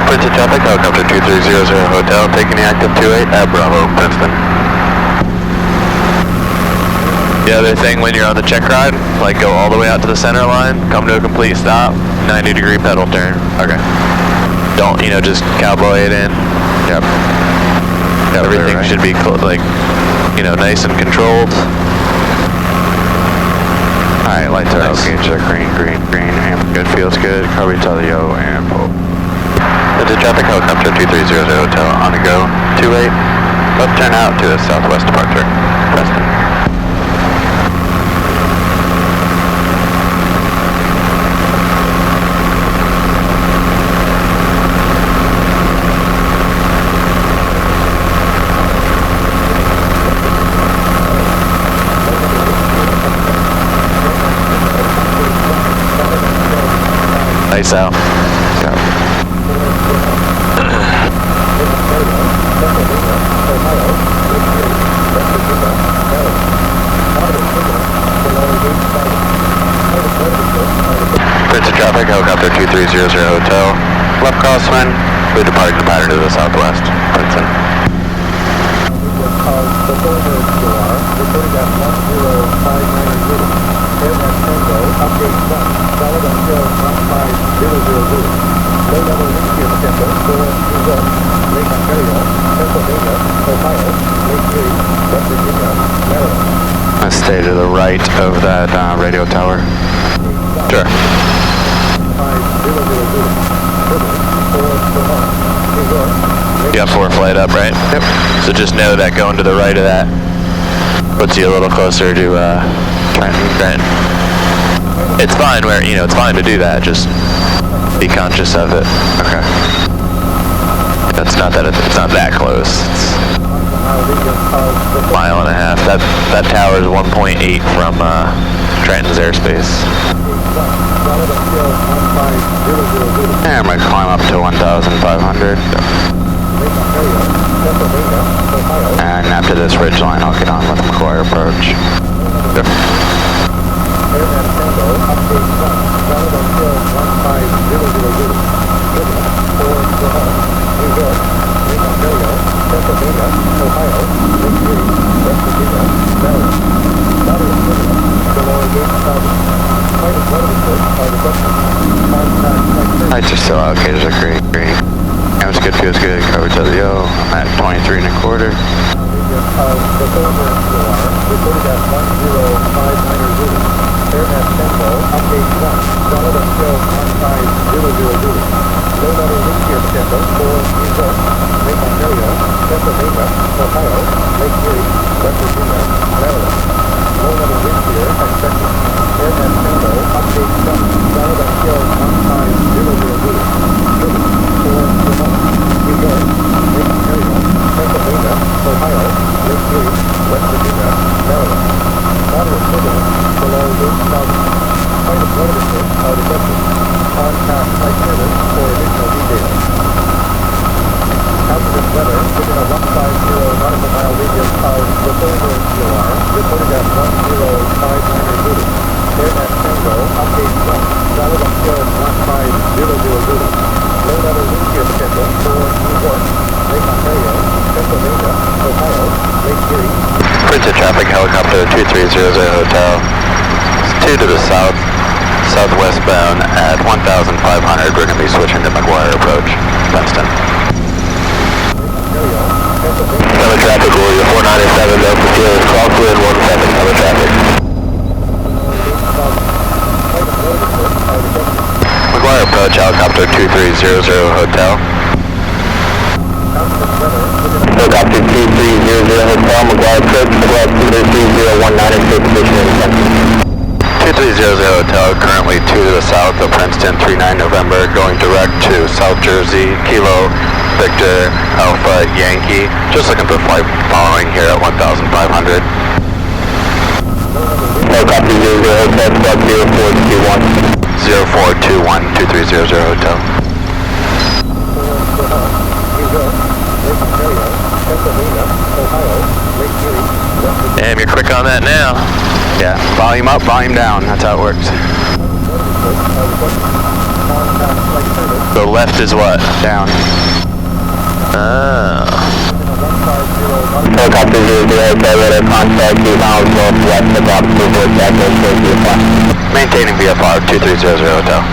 Princeton traffic, helicopter 2300 Hotel, taking the active 28 at Bravo, Princeton. The other thing when you're on the check ride, like go all the way out to the center line, come to a complete stop, 90-degree pedal turn. Okay. Don't, just cowboy it in. Yep. Everything should be like, nice and controlled. Alright, lights are Nice. okay, check green, good, feels good, car tell the yo, and pull. Princeton traffic, helicopter 2300 Hotel, on the go, 28, left turn out to the southwest departure, Princeton. Nice out. Princeton traffic, helicopter 2300 Hotel, left crosswind, we departed the pattern to the southwest, Princeton. Let's stay to the right of that radio tower. Sure. You got 4 flight up, right? Yep. So just know that going to the right of that puts you a little closer to Trenton. It's fine it's fine to do that, just be conscious of it. Okay. It's not that close. It's a mile and a half. That tower is 1.8 from Trenton's airspace. And I might climb up to 1,500. And after this ridge line, I'll get on with McGuire approach. Yep. Lights are still out, gauges are green. Cam's good, feels good, cover to the yo. I'm at 23 and a quarter. Princeton traffic, helicopter 2300 Hotel. It's 2 to the southwest bound at 1,500. We're going to be switching to McGuire approach, Princeton. Other traffic, Warrior 497, Delta Sierra, crosswind 17, other traffic. McGuire approach, helicopter 2300 Hotel. Helicopter 2300 Hotel, McGuire approach, McGuire 230196, position in Princeton. 2300 Hotel, currently 2 to the south of Princeton, 39 November, going direct to South Jersey, Kilo, Victor, Alpha, Yankee. Just looking for flight following here at 1,500. Helicopter 00 Hotel, sub 0421. 0421, 2300 Hotel. Damn, you're quick on that now. Yeah, volume up, volume down. That's how it works. The left is what? Down. Ah. Helicopter 00, radar contact 2 miles northwest of Officer Voice Echo towards VFR. Maintaining VFR 2300 Hotel.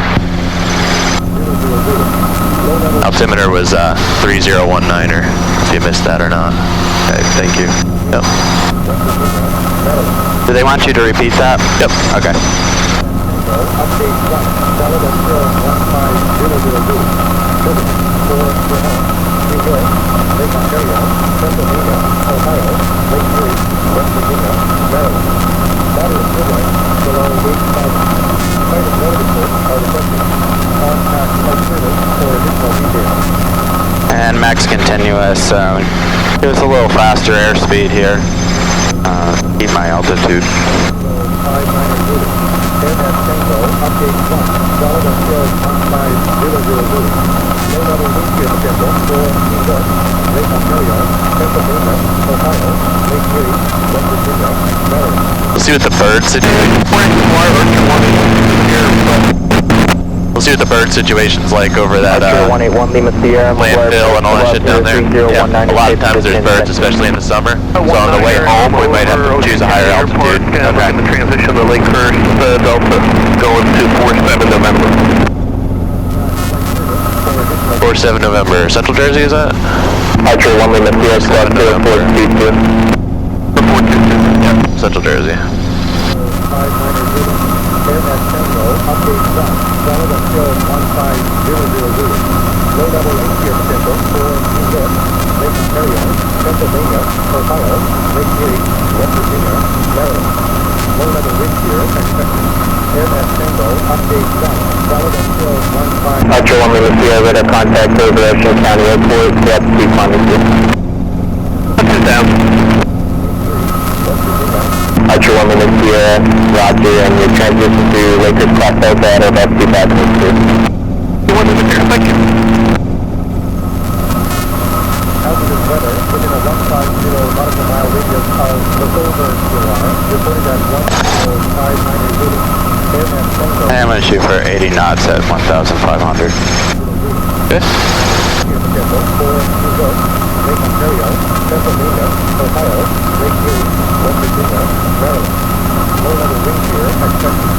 Altimeter was 3019er, if you missed that or not. Okay, thank you. Yep. Do they want you to repeat that? Yep. Okay. And max continuous, it was a little faster airspeed here. Keep my altitude. We'll see what the bird situation. We'll see what the bird situation's like over that landfill and all that shit down there. Yeah, a lot of times there's birds, especially in the summer. So on the way home, we might have to choose a higher altitude. Okay. The transition to Lakehurst, Delta, going to 47 November. 47 November. Central Jersey, is that? Archer 1 Lima Sierra, Squad 0422. Yep, Central Jersey. Archer 1 Lima Sierra, radar contact over Ocean County Airport, depth 2 kilometers. Down. Archer 1 Lima Sierra, roger, and your transition to Lakers Cross Delta at about 2002. You want to be there, thank you. Hazardous weather within a 150 nautical mile radius of the Goldberg reported at 10590 reading. I'm going to shoot for 80 knots at 1,500. Good. Lake Ontario, Pennsylvania, Ohio, Lake Erie, West Virginia, Maryland. Low-level wind shear expected.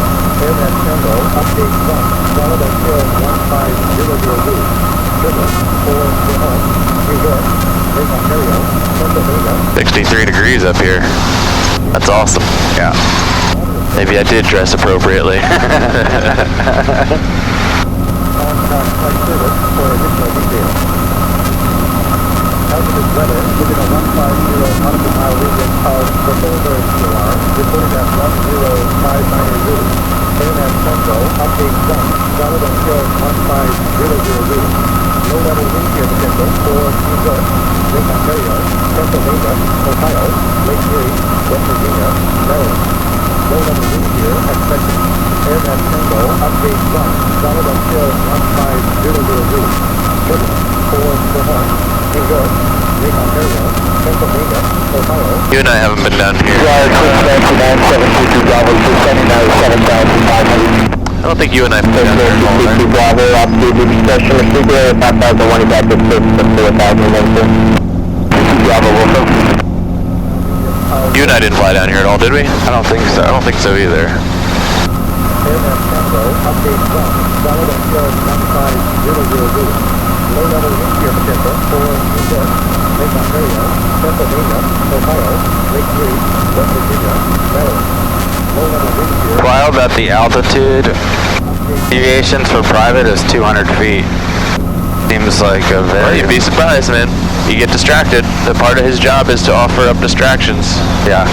AirNet Tango, update 1, solid until 15000. Sugar, 4 Vermont, New York, Lake Ontario, Pennsylvania. 63 degrees up here. That's awesome. Yeah. Maybe I did dress appropriately. Contact flight service for additional details. Hazardous weather within a 150 nautical mile radius of the Goldberg COR reported at 10590 reading. AirNet Tango, update 1, solid until 15000 reading. Low-level wind shear potential for New York, Lake Ontario, Pennsylvania, Ohio, Lake Erie, West Virginia, Maryland. Low-level wind shear expected. AirNet Tango, update 1, solid until 15000 reading. Sugar, 4 Vermont, New York, Lake Ontario, Pennsylvania, Ohio. You and I haven't been down here. I don't think you and I have been down there in a long time. Bravo, altitude discussion, receiver, 5,001 evacuate to 4,000 Bravo, Wolfo. You and I didn't fly down here at all, did we? I don't think so. I don't think so either. AirNet Tango, update 1, solid until 15000. Low-level wind shear potential for New York, Lake Ontario, Pennsylvania, Ohio, Lake Erie, West Virginia, Maryland. Low-level wind shear. Wild that the altitude deviations for private is 200 feet. Seems like a Well, very... you'd be surprised, man. You get distracted. The part of his job is to offer up distractions. Yeah.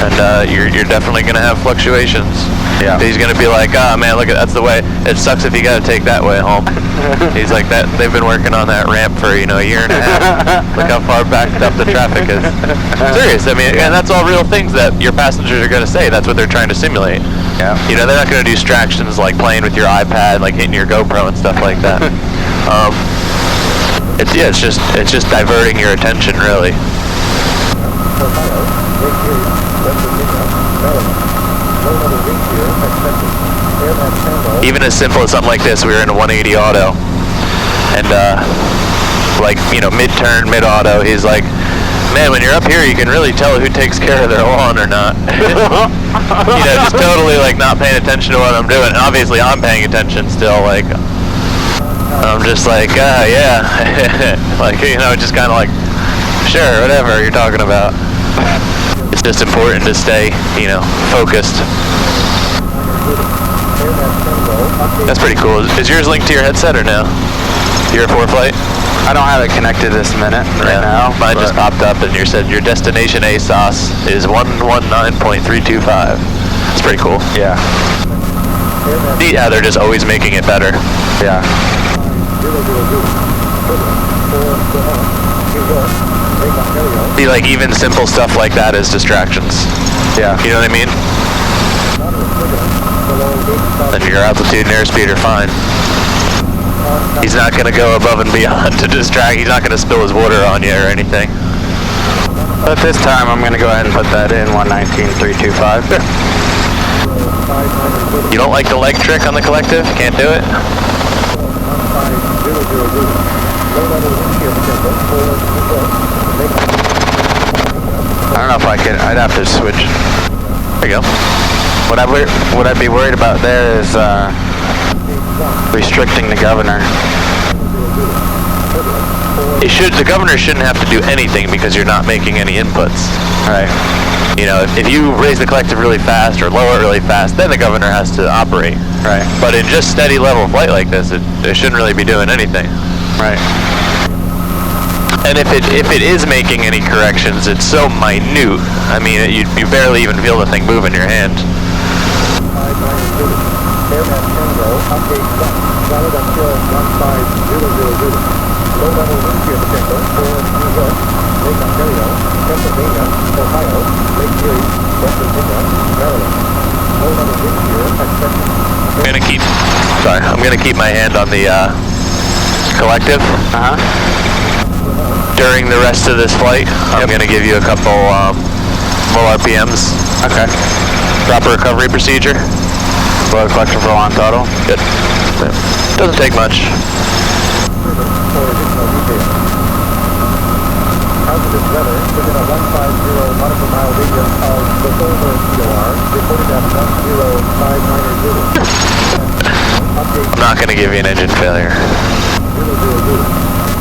And you're definitely going to have fluctuations. Yeah. He's going to be like, oh man, look, that's the way. It sucks if you got to take that way home. He's like, that. They've been working on that ramp for, a year and a half. Look how far backed up the traffic is. Serious. I mean, and that's all real things that your passengers are going to say. That's what they're trying to simulate. Yeah. They're not going to do distractions like playing with your iPad, like hitting your GoPro and stuff like that. It's just diverting your attention, really. Ohio, Lake Erie, West Virginia, Maryland. Low-level wind shear expected. AirNet Tango. Even as simple as something like this, we were in a 180 auto. And like, you know, mid-turn, mid-auto, he's like, man, when you're up here, you can really tell who takes care of their lawn or not. You know, just totally like not paying attention to what I'm doing. And obviously I'm paying attention still, like, I'm just like, yeah. Like, you know, just kind of like, sure, whatever you're talking about. It's just important to stay, you know, focused. That's pretty cool. Is yours linked to your headset or no? Your 4 flight? I don't have it connected this minute right now. Mine just popped up and you said your destination ASOS is 119.325. It's pretty cool. Yeah. Neat how they're just always making it better. Yeah. See, like even simple stuff like that is distractions. Yeah. You know what I mean? And your altitude and airspeed are fine. He's not going to go above and beyond to distract. He's not going to spill his water on you or anything. But this time I'm going to go ahead and put that in 119.325. You don't like the leg trick on the Collective? Can't do it? I don't know if I could. I'd have to switch. There you go. What I'd be worried about there is restricting the governor. The governor shouldn't have to do anything because you're not making any inputs. Right. You know, if you raise the Collective really fast or lower it really fast, then the governor has to operate. Right. But in just steady level flight like this, it shouldn't really be doing anything. Right. And if it is making any corrections, it's so minute. I mean, you barely even feel the thing move in your hand. I'm gonna keep my hand on the Collective. During the rest of this flight, I'm gonna give you a couple low RPMs. Okay. Proper recovery procedure. Low collection for on throttle. Good. Doesn't take much. Positive weather within a 150 nautical mile radius of the Boulder COR, reported at 10590. I'm not going to give you an engine failure.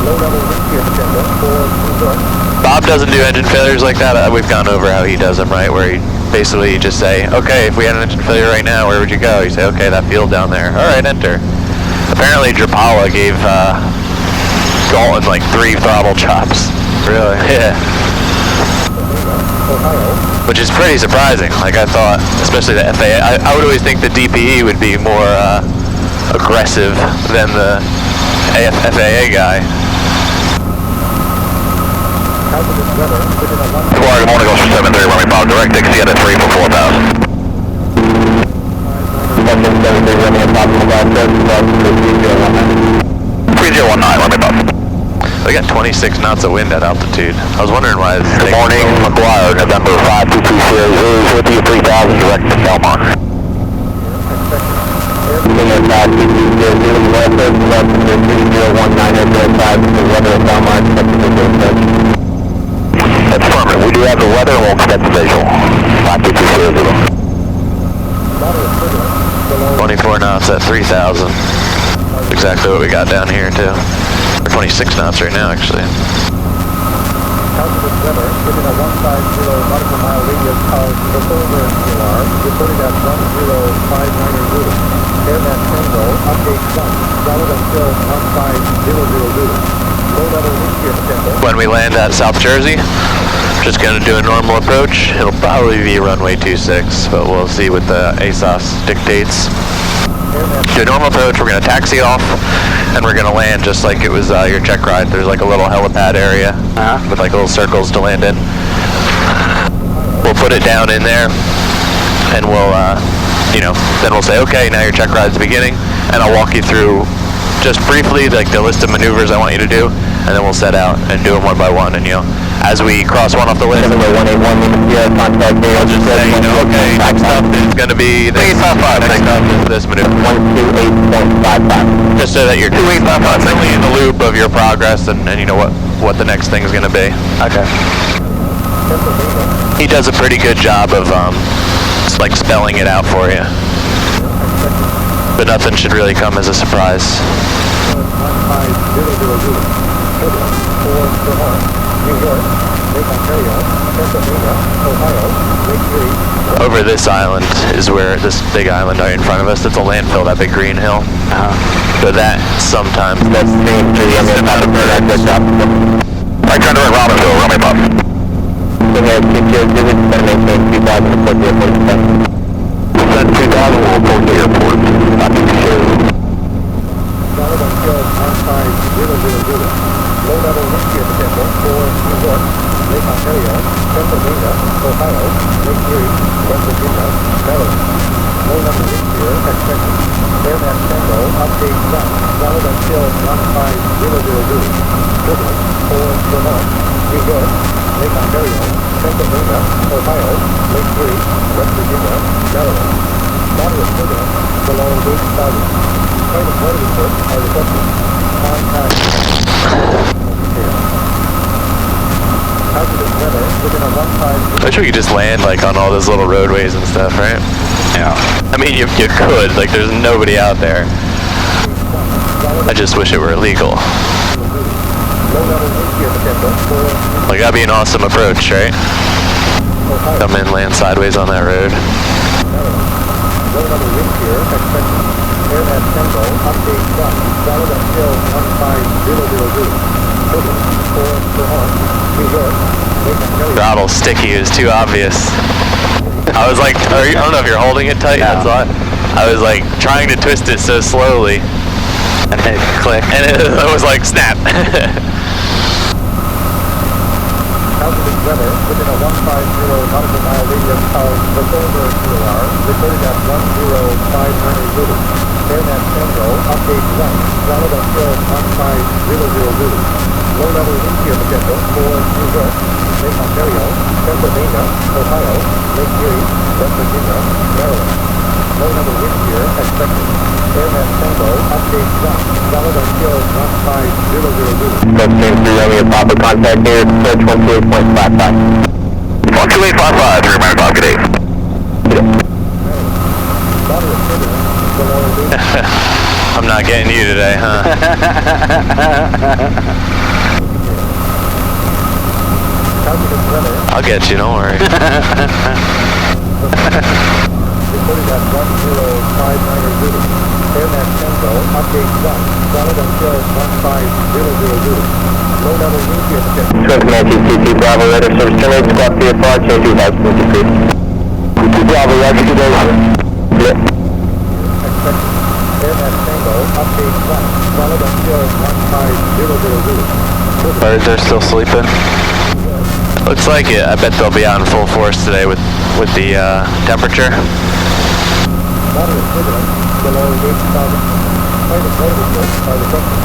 Low-level wind shear potential for New York. Bob doesn't do engine failures like that. We've gone over how he does them, right? Where he basically just say, okay, if we had an engine failure right now, where would you go? You say, okay, that field down there. All right, enter. Apparently, Drapala gave Galton like 3 throttle chops. Really? Yeah. Which is pretty surprising. Like I thought, especially the FAA. I would always think the DPE would be more aggressive than the FAA guy. Florida morning goes for 730 runway Bob, direct Dixie at a 3 for 4,000. 3019, runway Bob. We got 26 knots of wind at altitude. I was wondering why this Good morning, McGuire, November 5220, with you 3000, direct to Belmont. That's affirmative. We do have the weather and we'll expect the visual. 5220. 24 knots at 3,000. Exactly what we got down here too. We're 26 knots right now, actually. Positive weather within a 150 nautical mile radius of the Boulder COR, reported at 10590. Airman Tango, update 1, solid until 15000. Low-level wind shear potential. When we land at South Jersey, just gonna do a normal approach. It'll probably be runway 26, but we'll see what the ASOS dictates. Do a normal approach, we're gonna taxi off, and we're gonna land just like it was your check ride. There's like a little helipad area with like little circles to land in. We'll put it down in there, and we'll, then we'll say, okay, now your check ride's beginning, and I'll walk you through just briefly like the list of maneuvers I want you to do, and then we'll set out and do them one by one. And as we cross one off the list, Number 181, yeah, contact me. I'll just say, okay, next up is going to be this. Next up is this maneuver. 128.55. Just so that you're constantly in the loop of your progress and you know what the next thing is going to be. Okay. He does a pretty good job of like spelling it out for you, but nothing should really come as a surprise. 15000, New York, Lake Ontario, Pennsylvania, Ohio, Lake Erie. Over this island is where this big island right in front of us. It's a landfill, that big green hill. So that sometimes That's the same to the I turned to Robbinsville, run me up. So we have 6 years visit, then maintain 2000 report the airport inspection. Send 2000, we'll report the airport. Copy the show. Sullivan Field 15000. Low level wind shear potential for New York, Lake Ontario, Pennsylvania, Ohio, Lake Erie, West Virginia, Maryland. Low level wind shear expected. Airman Tango, update 1. Sullivan Field 15000. Turbulence for Vermont, New York, Lake Ontario, Pennsylvania, Ohio, Lake Erie, West Virginia, Maryland. Moderate turbulence below 8,000. Flight and weather reports are requested. Contact. Hazardous weather within a 1-5. I wish we could just land like on all those little roadways and stuff, right? Yeah. I mean, you could. Like, there's nobody out there. I just wish it were illegal. Like, that'd be an awesome approach, right? Come in, land sideways on that road. Low level wind shear expected. Airman Tango, update 1. Sullivan Field 15000. Turbulence for Vermont, New York, Lake Ontario. Throttle sticky is too obvious. I was like, I don't know if you're holding it tight. That's all. I was like trying to twist it so slowly, and it clicked, and it was like snap. Hazardous weather within a 150 nautical mile radius of the Goldberg QOR, recorded at 1059 Airman Tango, update 1. Sullivan Field 15000. Low level wind shear potential for New York, Lake Ontario, Pennsylvania, Ohio, Lake Erie, West Virginia, Maryland. Low level wind shear expected. Airman Tango, update 1. Sullivan Field 15000. That's James 3, Romeo Papa, contact here, search 128.55. 128.55, remember, Papa, good day. Moderate turbulence below 8,000. I'm not getting you today, huh? Hazardous weather I'll get you, don't worry. recorded at 1059 Airman Tango, update 1. Sullivan Field 15000. Low level wind shear potential. Command TCP Bravo, radar service terminated, squawk VFR, change 2000 Bravo, roger, good day. Yep. Expected. Airman Tango, update 1. Sullivan Field 15000. Birds are still sleeping. Looks like it. I bet they'll be out in full force today with the temperature. Moderate turbulence below 8,000. Flight and weather reports are requested.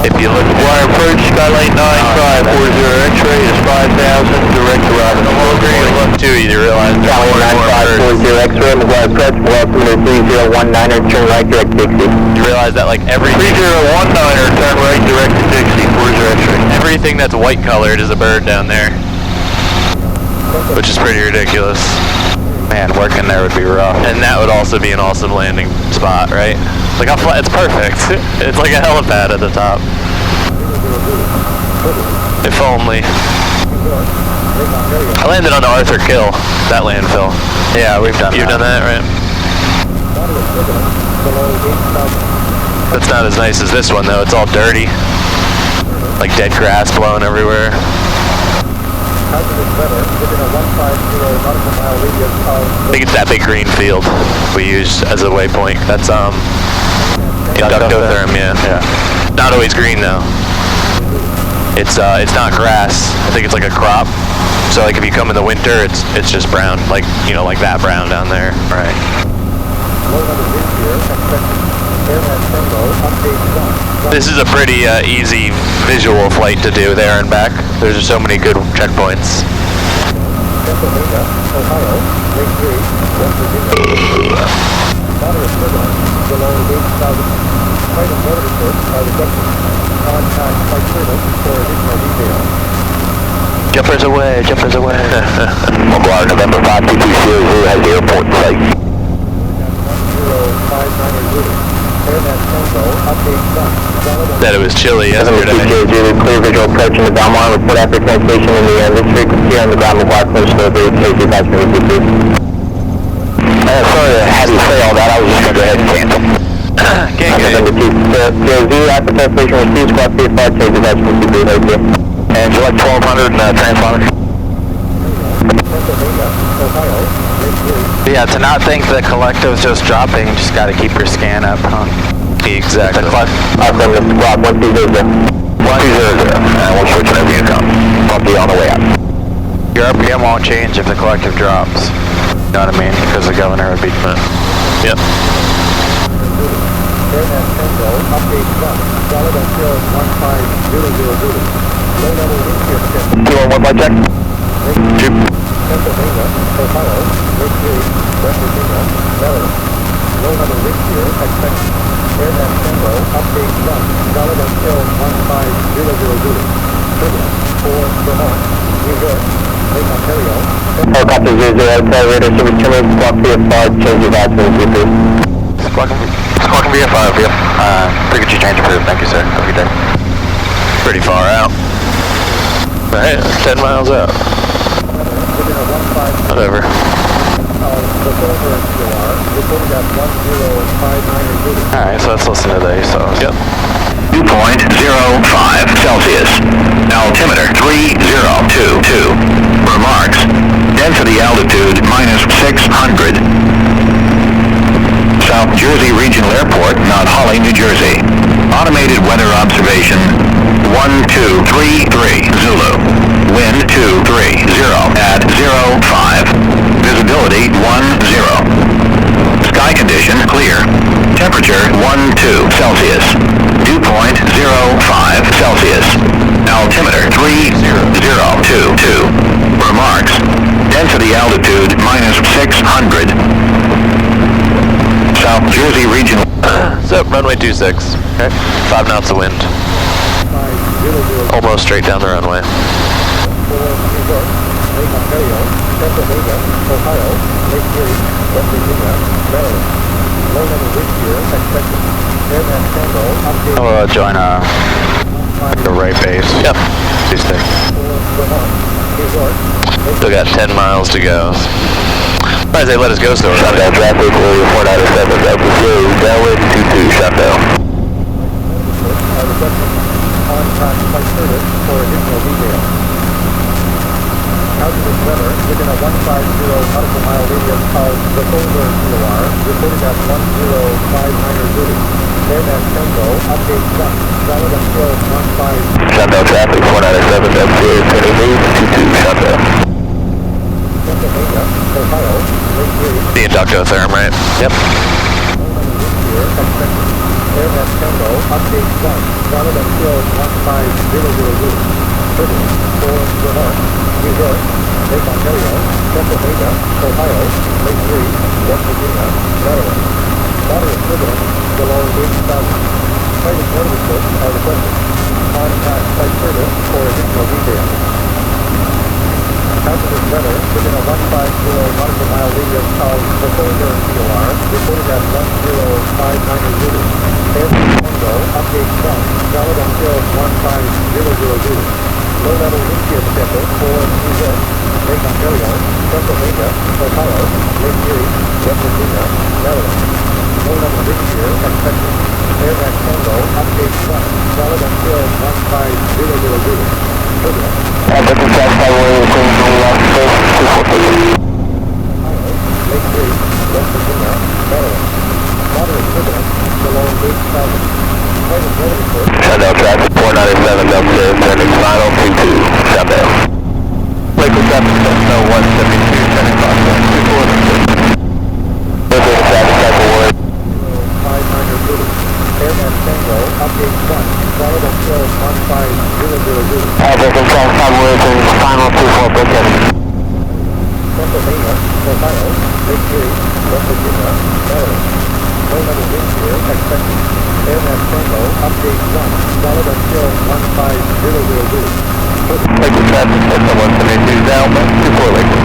If you look, Wire approach, Skylight 9540, X-ray is 5,000, direct to Robin. the more you look too, you realize there's more and more birds. 9540, X-ray, McGuire approach, altimeter 3019, turn right, direct Dixie. You realize that like 3019, turn right, direct to Dixie, where's your X-ray? everything that's white colored is a bird down there, which is pretty ridiculous. Man, working there would be rough. And that would also be an awesome landing spot, right? Like it's perfect. It's like a helipad at the top. If only. I landed on Arthur Kill, that landfill. Yeah, we've done You've done that, right? Moderate turbulence below 8,000. That's not as nice as this one though. It's all dirty. Like dead grass blowing everywhere. Hazardous weather within a 150 nautical mile radius of I think it's that big green field we used as a waypoint. That's Ductotherm, yeah. Not always green though. It's not grass. I think it's like a crop. So like if you come in the winter, it's just brown, like like that brown down there. Right. low level wind shear expected. Airman Tango, update 1. This is a pretty easy visual flight to do there and back. There's just so many good checkpoints. Pennsylvania, Ohio, Lake 3, West Virginia. Moderate turbulence below 8,000. Flight and motor reports are requested. Contact flight service for additional details. Jumpers away, jumpers away. McGuire, November 5220 has the airport in sight. 1059 Zulu. Airman Tango, update 1. That it was chilly yesterday. Zulu, clear visual approach in the ground line. Report after translation in the this frequency on the ground. McGuire, close to the KVAY attachment with you. Sorry to have you say all that. I was just going to go ahead and cancel. Can't get it. Zulu, after translation received, squad 3 5, change attachment with you right here. And select 1200 transponder. Pennsylvania, Ohio, Lake 3. Yeah, to not think the collective's just dropping, you just gotta keep your scan up, huh? Exactly. From the squad 1200. 1200. And we'll switch whenever you come. I'll be on the way out. Your RPM won't change if the collective drops. You know what I mean? Because the governor would be... Yep. Airman Tango, update 1. Solid until 15000. Low level wind shear potential. 211 by check. Pennsylvania, Ohio, Lake 3, West Virginia, Maryland. Low level wind shear expected. Airman Tango, update 1. Solid until 15000. Turbulence for Vermont, New York, Lake Ontario. Helicopter 00, radar service terminal, squawk VF5, change of attachment with you. Squawk VF5, yep. Frequency change approved, thank you sir, have a good day. Pretty far out. Right, 10 miles out. Within a 150 Whatever. the Silver QR, reported at 1059 Zulu. Alright, so let's listen to the ASOS. Yep. Dew point 05 Celsius. Altimeter 3022. Remarks. Density altitude minus 600. South Jersey Regional Airport, Mount Holly, New Jersey. Automated weather observation 1233 Zulu. Wind 230 at 05. Visibility 10. Sky condition clear. Temperature 12 Celsius. Dew point 05 Celsius. Altimeter 3022. Remarks. Density altitude minus 600. South Jersey Regional. So, runway 26. Okay. 5 knots of wind. 500 Almost straight down the runway. for New York, Lake Ontario, Pennsylvania, Ohio, Lake 3, West Virginia, Maryland. Low level wind shear expected. Airman Tango, update I'll join the right base. Yep. These things. for Vermont, New York, Lake Still got 10 miles to go. Surprised they let us go so early. Shutdown traffic, area 497, Delta Zulu, Delaware 22, shutdown. are requested. Contact flight service for additional details. Hazardous weather within a 150 nautical mile radius of the Silver QR, reported at 1059 Zulu. Airman Tango, update 1. Solid until 15. Shutdown traffic, 497, Delta Zulu, 22, shutdown. Pennsylvania, Ohio, Lake 3. The inductotherm, right? Yep. Here, expected. Airman Tango, update 1. Solid until 15000. Turbulence for Vermont, New York, Lake Ontario, Pennsylvania, Ohio, Lake 3, West Virginia, Maryland. Moderate turbulence below 8,000. Flight and motor reports are requested. Contact flight service for additional details. Hazardous weather within a 150 nautical mile radius of the Silver QR, reported at 1059 Zulu. Airman Tango, update 1. Solid until 15000. Low level wind shear potential for New York, Lake Ontario, Pennsylvania, Ohio, Lake 3, West Virginia, Maryland. Low level wind shear expected. Airman Tango, update 1. Solid until 15000. Turbulence. Lake 3, West Virginia, Maryland. Moderate turbulence below 8,000. Flight and weather report. Shutdown traffic, 497, Delta Zulu, turning final 22, shutdown. Lakewood traffic, Cessna 172, turning crosswind 246. Lakewood traffic, Cycle 1. 500 Zulu. American South Southwest and final 24 bookend. Pennsylvania, Ohio, Lake Erie, West Virginia, Maryland. No level wind shear expected. AirNet Tango, update 1, solid until 15000. Liquid traffic, Delta 172 down, 24 liquid.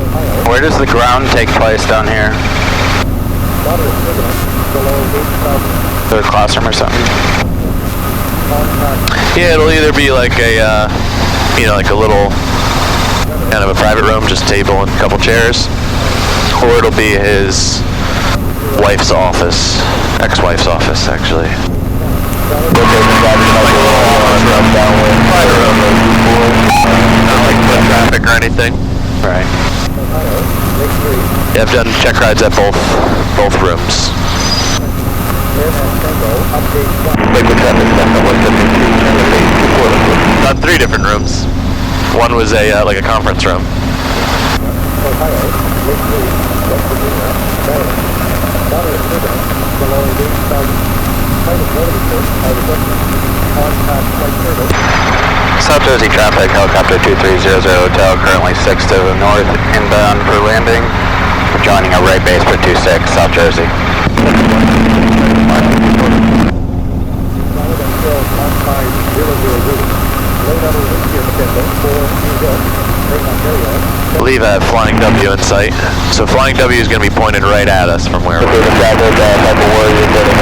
Ohio, Where does the ground take place down here? moderate turbulence, below 8,000. Is there a classroom or something? Contact Yeah, it'll either be like a, like a little kind of a private room, just table and a couple chairs, or it'll be his wife's office, ex-wife's office, actually. Private room, not like foot traffic or anything. Right. Ohio, Lake Erie, Yeah, I've done check rides at both rooms. AirNet Tango, update 1. Liquid traffic, Delta 172, 24 liquid. Done 3 different rooms. One was a like a conference room. Ohio, Lake Erie, West Virginia, Maryland. Moderate turbulence, below 8,000. Private weather reports are requested. Contact flight service. South Jersey traffic, helicopter 2300 Hotel, currently 6 to the north, inbound for landing. We're joining a right base for 26, South Jersey. Solid until 15000. Low level wind shear potential for New York, Lake Ontario. I believe I have Flying W in sight. So Flying W is going to be pointed right at us from where we're The traffic, Delta Warrior, getting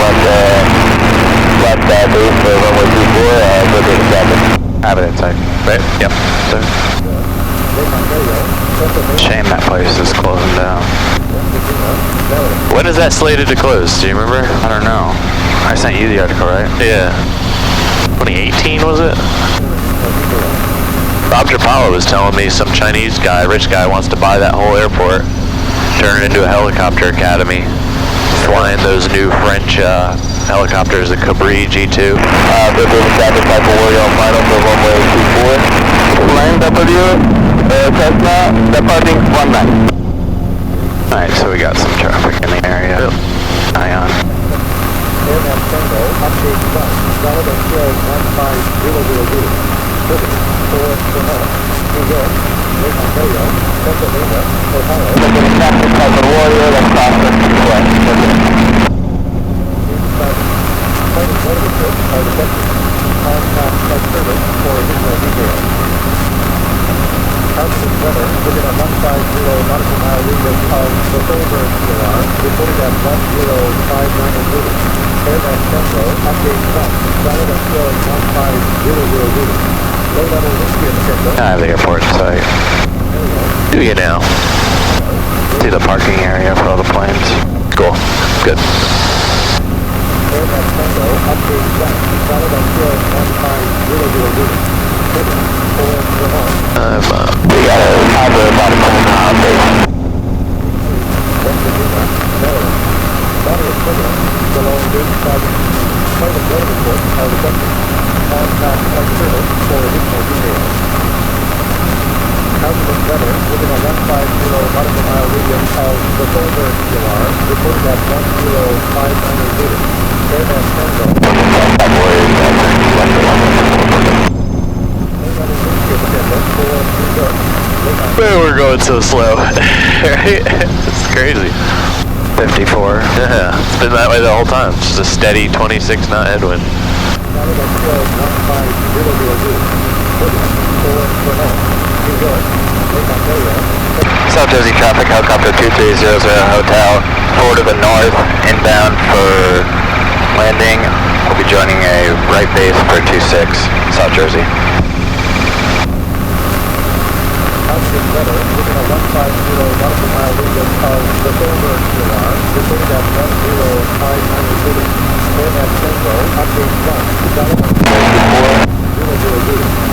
left base for runway 24, good data traffic. Have it inside. right. Yep. So, Lake Ontario, Pennsylvania, Shame that place is closing down. West Virginia, Maryland. when is that slated to close? Do you remember? I don't know. I sent you the article, right? Yeah. 2018 was it? Bob Japala was telling me some Chinese guy, rich guy, wants to buy that whole airport, turn it into a helicopter academy, flying those new French helicopters, the Cabri G2. Good data traffic, Delta Warrior on final for runway 24. Flying W, Cessna, departing 19. Alright, so we got some traffic in the area. Yep. Ion. AirNet Tango, update 1, solid until 15000. Turbulence for Vermont, New York, Lake Ontario, Pennsylvania, Ohio. Liquid traffic, Delta Warrior, that's crossing west. Private weather reports are requested. Contact flight service for additional details. Altitude weather within a 150 nautical mile radius of the Goldberg COR, reported at 1059 AirNet Tango, update 1, solid until 15000. Low level wind shear potential. I have the airport in sight. Do you now? See the parking area for all the planes. Cool. Good. AirNet Tango, update 1, solid until 15000. Turbulence for Vermont. We got a harbor about a 10 base. West Virginia, Maryland. Moderate turbulence below 8,000. Private weather reports are requested. Contact flight service for additional details. Altitude weather within a 150 nautical mile radius of the Goldberg COR, reported at 1059 AirNet Tango. Delta Warrior, Man, we're going so slow. Right? It's crazy. 54. Yeah, it's been that way the whole time. It's just a steady 26 knot headwind. South Jersey traffic, helicopter 2300 Hotel, 4 to the north, inbound for landing. We'll be joining a right base for 26, South Jersey. Altitude weather within a 150 nautical mile radius of the Goldberg COR, reported at 1059 AirNet Tango, update 1, solid until 000.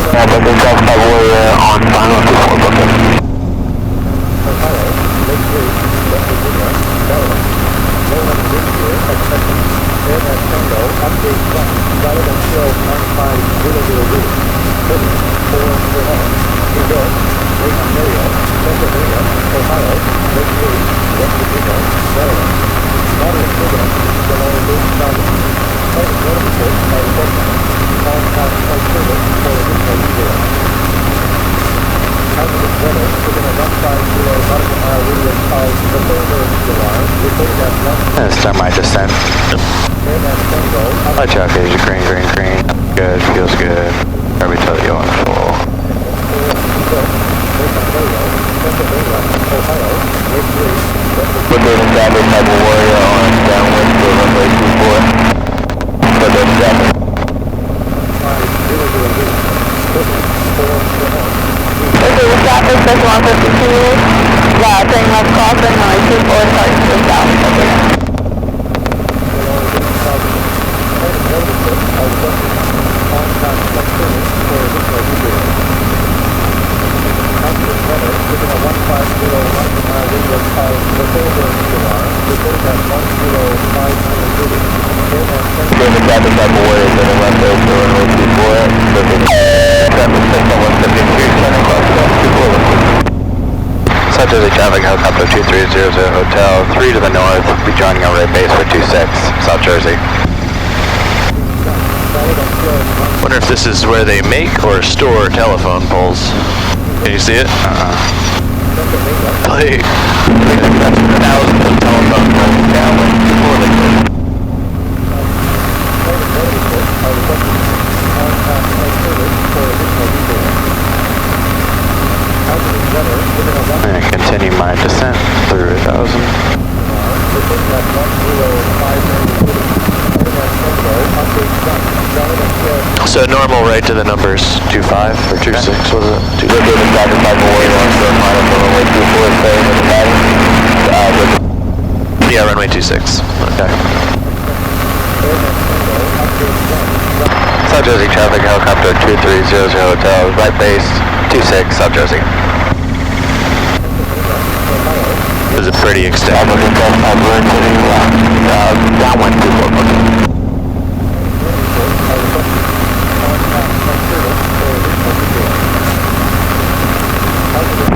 Delta Warrior on final 24 booking. Ohio, Lake Erie, West Virginia, Maryland. No level wind shear expected. AirNet Tango, update 1, solid until 15000. Turbulence for Vermont, New York, Lake Ontario, Pennsylvania, Ohio, Lake Erie, West Virginia, Maryland. Moderate turbulence below 8,000. Private weather reports are requested. Contact flight service feels good. Probably tell you on full. Put those established type of warrior on downwind to runway 24. Put those established. Okay, we'll stop at station 152. Turning left crossing, runway 24, starting to the south. South Jersey traffic, helicopter 2300 Hotel, 3 to the north, be joining our red base for 26, South Jersey. Wonder if this is where they make or store telephone poles. Can you see it? Like, thousands of telephone poles downwind before they go. And continue my descent through 1000. So normal right to the numbers 25 or 26, was it? 26. Yeah, runway 26. Okay. South Jersey traffic, helicopter 2300 Hotel, right base 26, South Jersey. This is pretty extended. Downwind 24.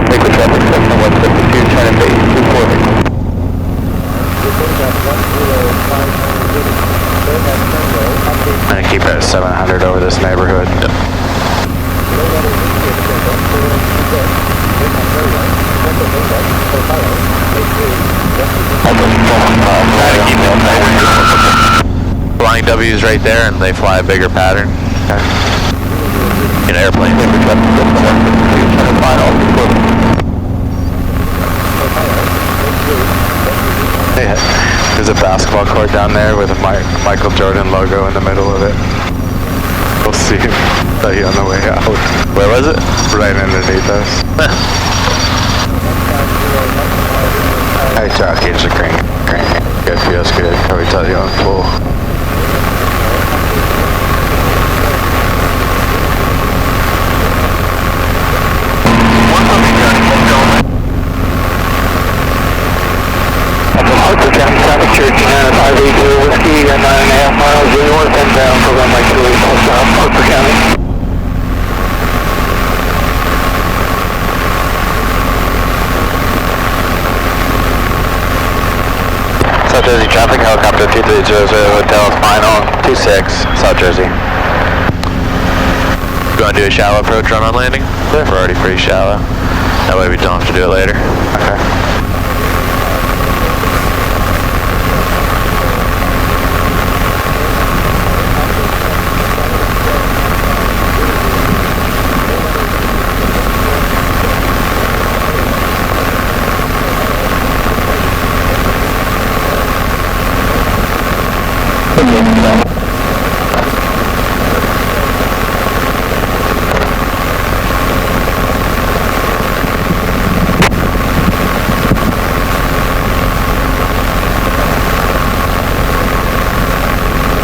Liquid traffic, section 152, China base 240. I'm gonna keep it at 700 over this neighborhood. Yep. Try to keep it nice. Flying W's right there, and they fly a bigger pattern. In airplane. Yeah. There's a basketball court down there with a Michael Jordan logo in the middle of it. We'll see him. Tell you on the way out. Where was it? Right underneath us. Hey, Josh, here's a green. Good, feels good. Probably tell you on full. Church and 580 Whiskey, 9.5 miles due north and down for runway 28 south, Harper County. South Jersey traffic, helicopter 2300 Hotel, final 26, South Jersey. You want to do a shallow approach run on landing? Yeah. We're already pretty shallow. That way we don't have to do it later. Okay.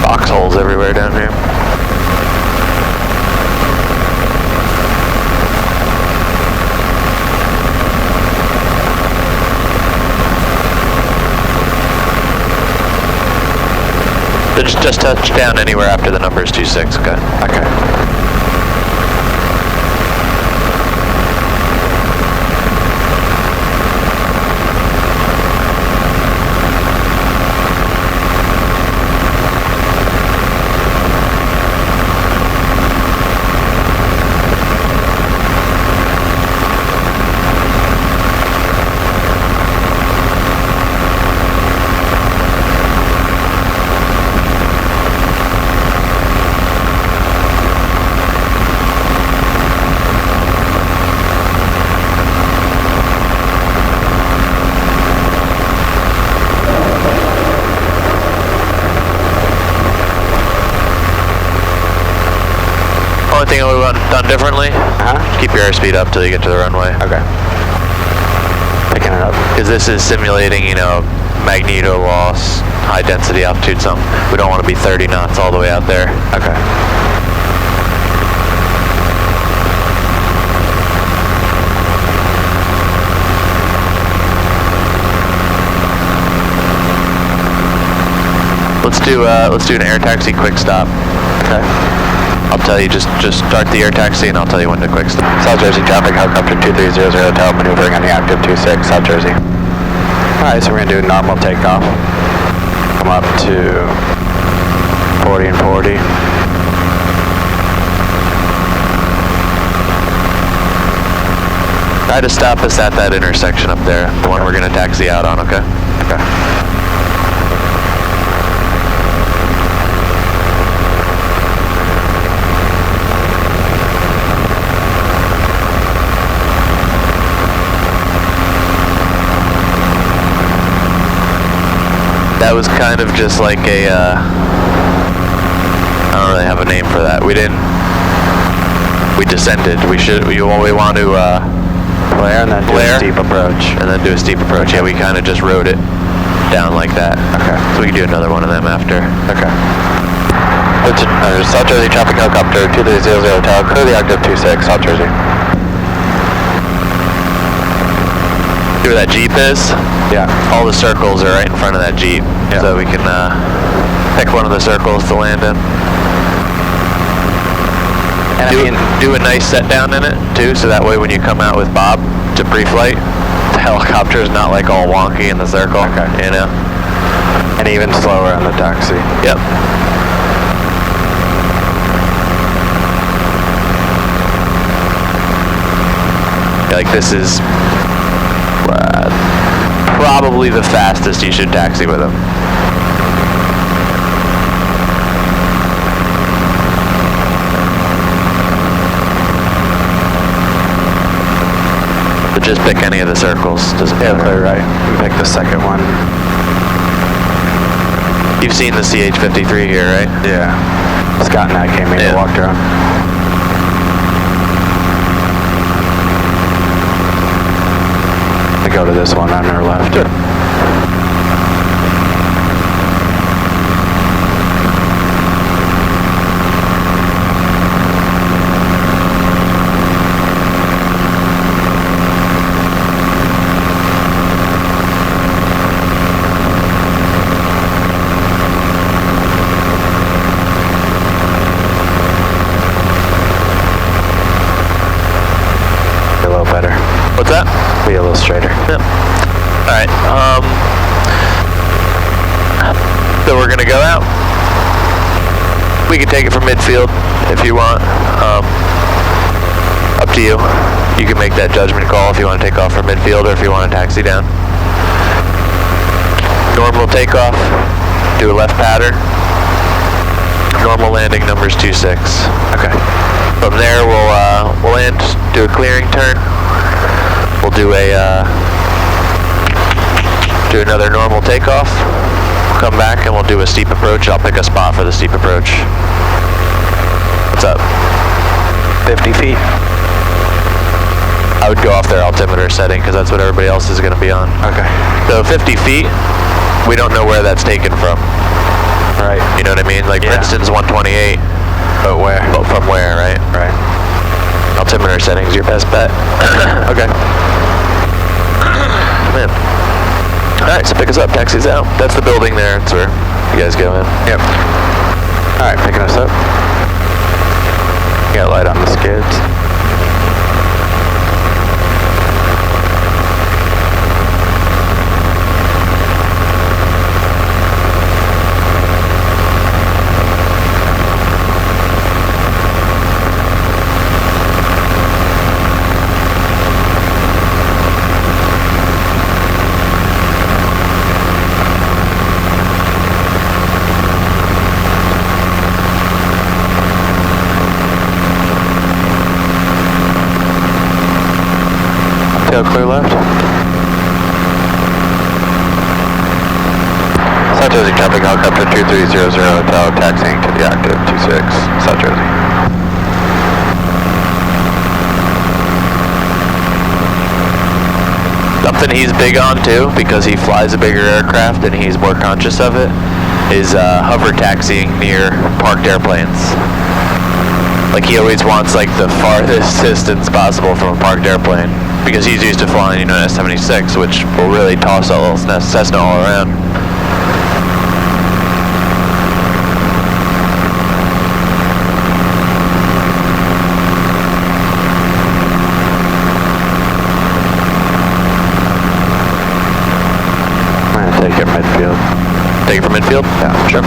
Foxholes everywhere down here. Just touch down anywhere after the numbers 26, okay? Okay. Only thing we would have done differently, keep your airspeed up till you get to the runway. Okay. Picking it up. Because this is simulating, you know, magneto loss, high density altitude, something. We don't want to be 30 knots all the way out there. Okay. Let's do an air taxi quick stop. Okay. I'll tell you, just start the air taxi and I'll tell you when to quick stop. South Jersey traffic, helicopter 2300 Tower, maneuvering on the active 26, South Jersey. Alright, so we're going to do a normal takeoff. Come up to 40 and 40. Try to stop us at that intersection up there, the one we're going to taxi out on, okay? Okay. That was kind of just like a, I don't really have a name for that. We descended. We want to, Flare and then do a steep approach. And then do a steep approach. Yeah, we kind of just rode it down like that. Okay. So we can do another one of them after. Okay. South Jersey traffic, helicopter 2300 Tower, clear the active 26, South Jersey. See where that Jeep is? Yeah. All the circles are right in front of that Jeep. Yeah. So we can pick one of the circles to land in. And do a nice set down in it too, so that way when you come out with Bob to pre-flight, the helicopter is not like all wonky in the circle. Okay. You know? and even slower on the taxi. Yep. Like this is probably the fastest you should taxi with him. But just pick any of the circles. Doesn't matter. Clear right. We pick the second one. You've seen the CH-53 here, right? Yeah. Scott and I came in and walked around. I go to this one on our left. Good. A little better. What's that? Be a little straighter. Yep. Alright, so we're gonna go out. We can take it from midfield if you want. Up to you. You can make that judgment call if you want to take off from midfield or if you want to taxi down. Normal takeoff, do a left pattern. Normal landing number's 26. Okay. From there we'll land, do a clearing turn. We'll do do another normal takeoff. Come back and we'll do a steep approach. I'll pick a spot for the steep approach. What's up? 50 feet. I would go off their altimeter setting because that's what everybody else is going to be on. Okay. So 50 feet, we don't know where that's taken from. Right. You know what I mean? Like Princeton's 128. But where? But from where, right? Right. Altimeter setting's your best bet. Okay. Man. Alright, so pick us up, taxi's out. That's the building there, that's where you guys go in. Yep. Alright, picking us up. Got light on the skids. Clear left. South Jersey traffic, helicopter 2300 Tower, taxiing to the active 26, South Jersey. Something he's big on too, because he flies a bigger aircraft and he's more conscious of it, is hover taxiing near parked airplanes. Like he always wants like the farthest distance possible from a parked airplane, because he's used to flying, you know, an S-76, which will really toss a little Cessna all around. Take it midfield. Take it from midfield? Yeah, sure.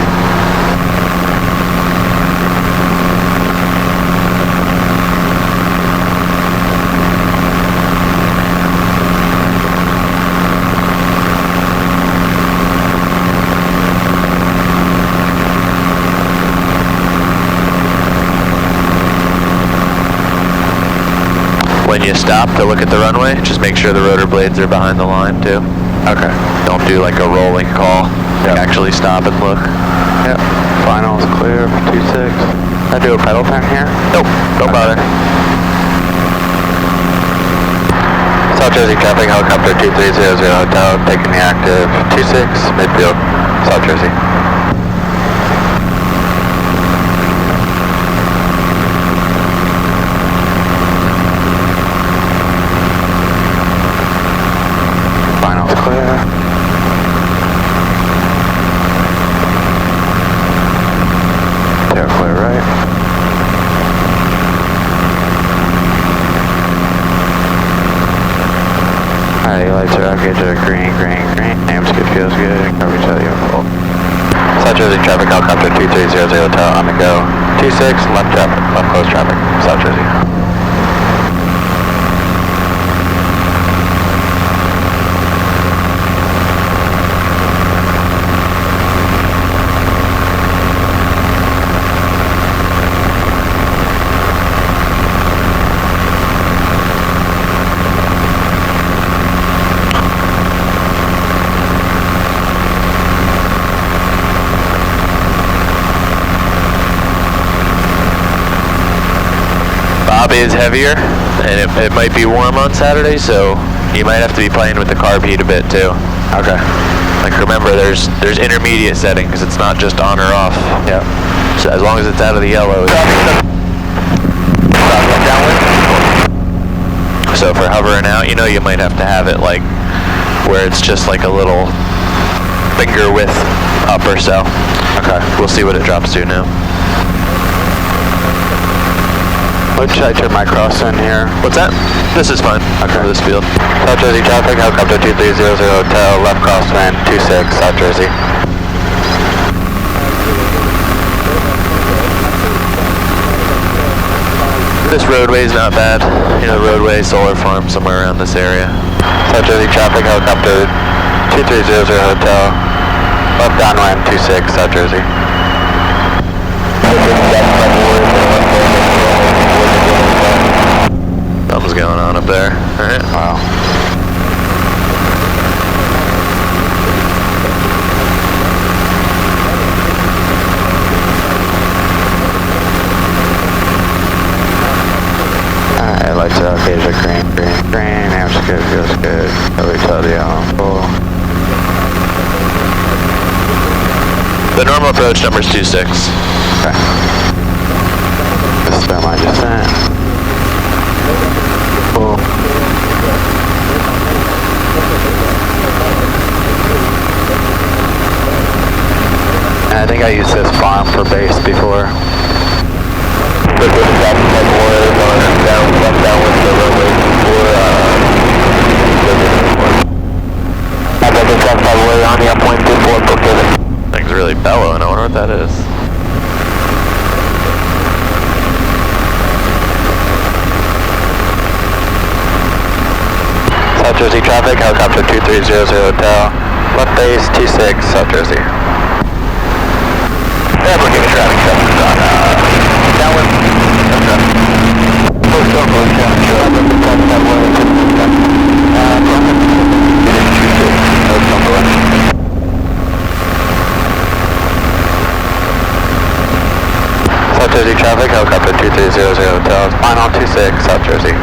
When you stop to look at the runway, just make sure the rotor blades are behind the line too. Okay. Don't do like a rolling call. Yep. Actually stop and look. Yep. Final is clear for 26. I do a pedal turn here? Nope. Don't bother. South Jersey traffic, helicopter 2300 hotel, taking the active 26, midfield, South Jersey. Final's clear. Tail clear right. Alright, lights are out, gauge are green, green, green. Aim's good, feels good. Coverage out you full. South Jersey traffic, helicopter 2300 hotel, on the go. 26, left traffic, left close traffic, South Jersey. Bob is heavier, and it might be warm on Saturday, so you might have to be playing with the carb heat a bit too. Okay. Like remember, there's intermediate settings. It's not just on or off. Yep. So as long as it's out of the yellow. So for hovering out, you know, you might have to have it like where it's just like a little finger width up or so. Okay. We'll see what it drops to now. What should I turn my cross in here? What's that? This is fine. Okay. For this field. South Jersey traffic, helicopter 2300 hotel, left crosswind 26, South Jersey. This roadway is not bad. You know, roadway, solar farm, somewhere around this area. South Jersey traffic, helicopter 2300 hotel, left downwind 26, South Jersey. Something's going on up there. Alright. Wow. Alright, lights out, gauge are green, green, green. Amps good, feels good. Coverage out the yellow full. The normal approach number is 26. Okay. This is my descent. Cool. And I think I used this farm for base before. Thing's really bellowing. I wonder what that is. South Jersey traffic, helicopter 2300 hotel, left base T6, South Jersey. Yeah, we're getting traffic acceptance on downwind. South Jersey traffic, helicopter 2300 hotel, final 26, South Jersey.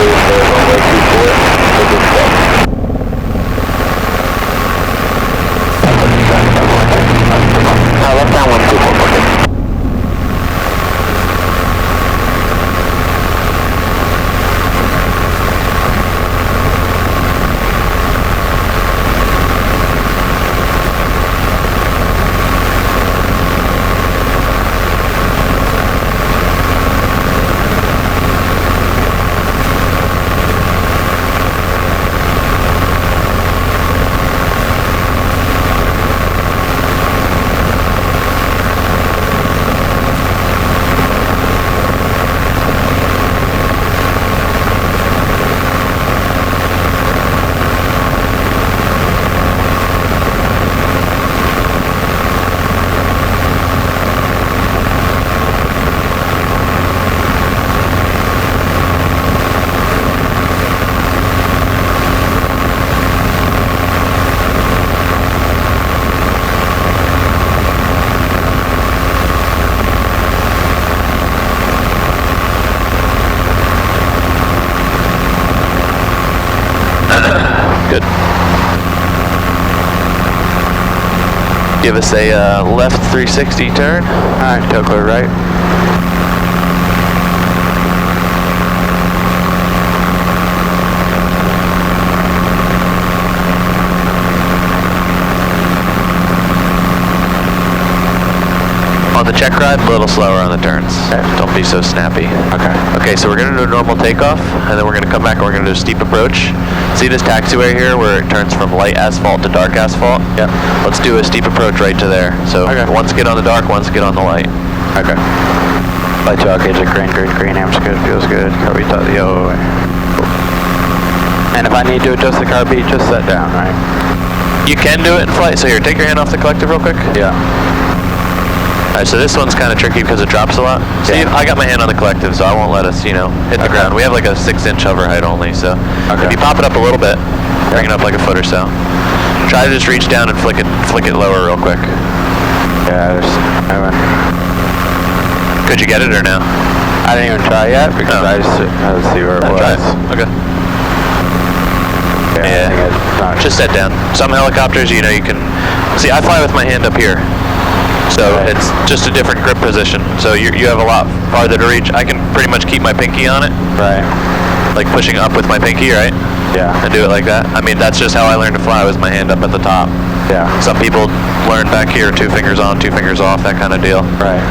please, for runway 24, we'll be set. Left down 124, perfect. Good. Give us a left 360 turn. Alright, tail clear right. On the check ride, a little slower on the turns. Okay. Don't be so snappy. Okay. Okay, so we're going to do a normal takeoff, and then we're going to come back and we're going to do a steep approach. See this taxiway here where it turns from light asphalt to dark asphalt? Yep. Let's do a steep approach right to there. So Okay. once get on the dark, once get on the light. Okay. Light to gauge at green, amps good, feels good. Carby top the yellow way. And if I need to adjust the carby, just set down, right? You can do it in flight. So here, take your hand off the collective real quick. Yeah. Alright, so this one's kind of tricky because it drops a lot. See, Yeah. I got my hand on the collective, so I won't let us, hit the ground. We have like a 6-inch hover height only, so if you pop it up a little bit, bring it up like a foot or so. Try to just reach down and flick it lower real quick. Yeah, I went. Could you get it or no? I didn't even try yet because I just had to see where it was. Try it. Okay. Yeah. I think it's not Just set down. Some helicopters, you can see. I fly with my hand up here, so Right. it's just a different grip position. So you have a lot farther to reach. I can pretty much keep my pinky on it, right. like pushing up with my pinky, right? Yeah. And do it like that. I mean, that's just how I learned to fly, was my hand up at the top. Yeah. Some people learn back here, 2 fingers on, 2 fingers off, that kind of deal. Right.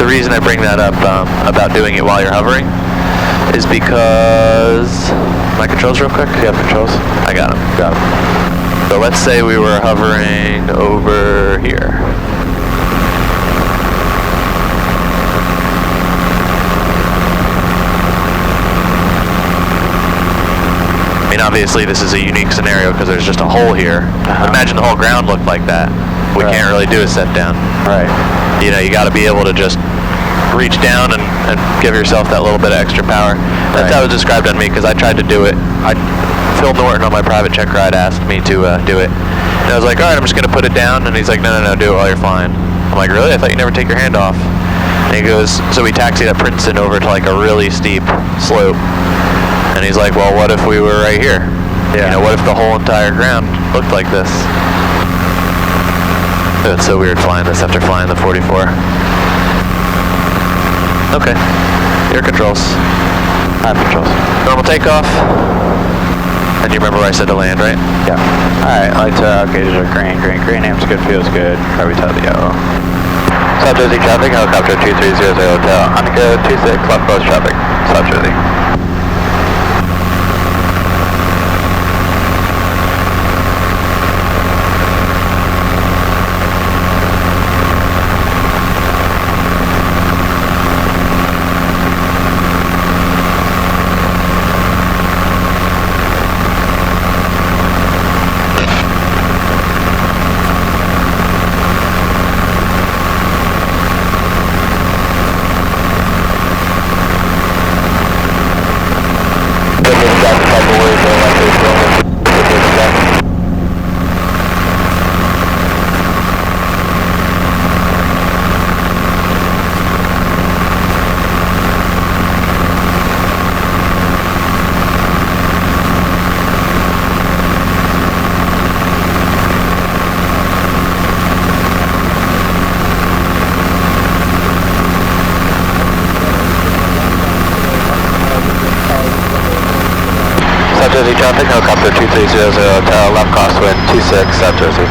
The reason I bring that up about doing it while you're hovering is because my controls real quick. You have controls? I got them. Got them. So let's say we were hovering over here. I mean, obviously this is a unique scenario because there's just a hole here. Imagine the whole ground looked like that. We Right. can't really do a set down. Right. You got to be able to just reach down and give yourself that little bit of extra power. That's Right. how it was described on me because I tried to do it. Phil Norton on my private check ride asked me to do it. And I was like, all right, I'm just going to put it down. And he's like, no, do it while you're flying. I'm like, really? I thought you never take your hand off. And he goes, so we taxied at Princeton over to like a really steep slope. And he's like, well, what if we were right here? Yeah. What if the whole entire ground looked like this? It's so weird flying this after flying the 44. Okay. Your controls. I have controls. Normal takeoff. And you remember where I said to land, right? Yeah. Alright, lights are out, gauges are green, amps good, feels good. Carby top the yellow. South Jersey traffic, helicopter 2300 Hotel, Annika 26, left coast traffic, South Jersey. traffic, helicopter 2300 Hotel, left crosswind 26, South Jersey.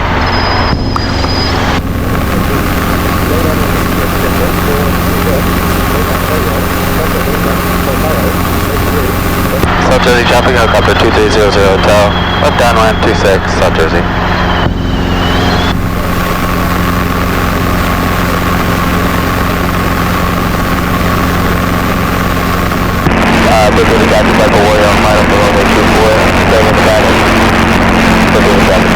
South Jersey traffic, helicopter 2300 Hotel, left downwind 26, South Jersey. This is the captain by the warrior on final for runway 24, stay in the back. This is the captain.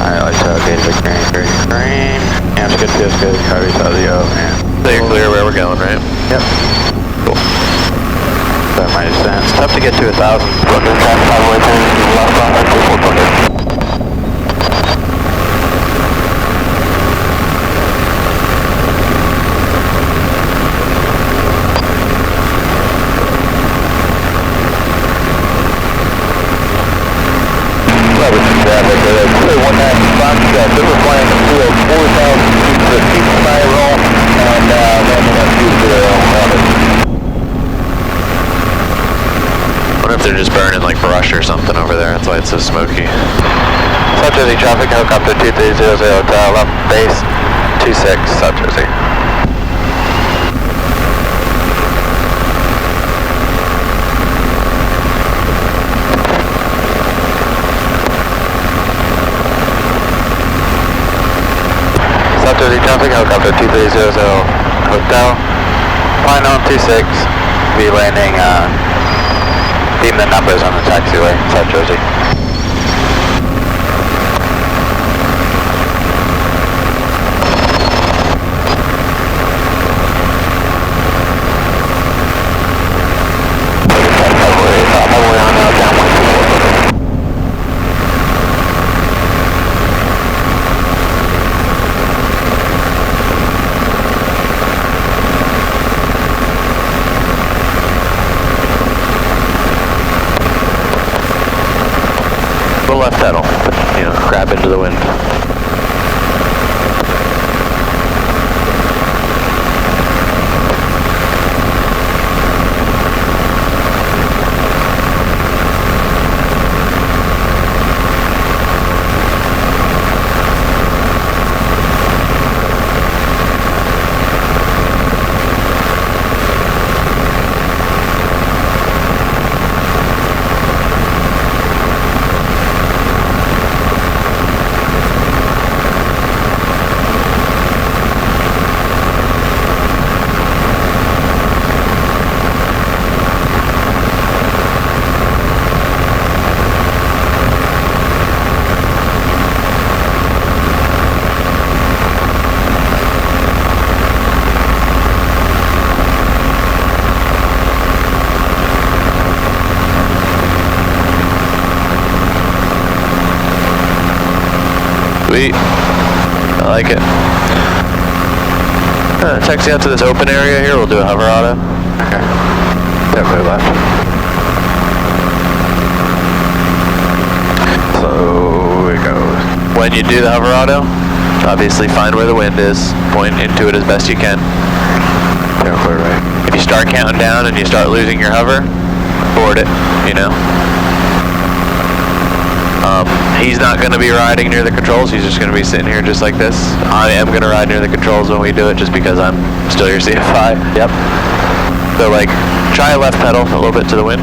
Alright, let's gauge the green. Yeah, it's good, feels good. Coverage out of the O, man. So you're clear where we're going, right? Yep. Cool. That might sense. Tough to get to 1,000. London traffic, highway 10, left runway 24. They're just burning like brush or something over there. That's why it's so smoky. South Jersey traffic, helicopter 2300 Hotel, left base 26, South Jersey. South Jersey traffic, helicopter 2300 Hotel, flying on 26, be landing, beam the numbers on the taxiway, South Jersey. Left pedal, you know, grab into the wind. Sweet. I like it. Taxi out to this open area here. We'll do a hover auto. Okay. Definitely left. So it goes. When you do the hover auto, obviously find where the wind is, point into it as best you can. Definitely right. If you start counting down and you start losing your hover, board it, you know. He's not going to be riding near the controls. He's just going to be sitting here just like this. I am going to ride near the controls when we do it just because I'm still your CFI. Yep. So like, try left pedal a little bit to the wind.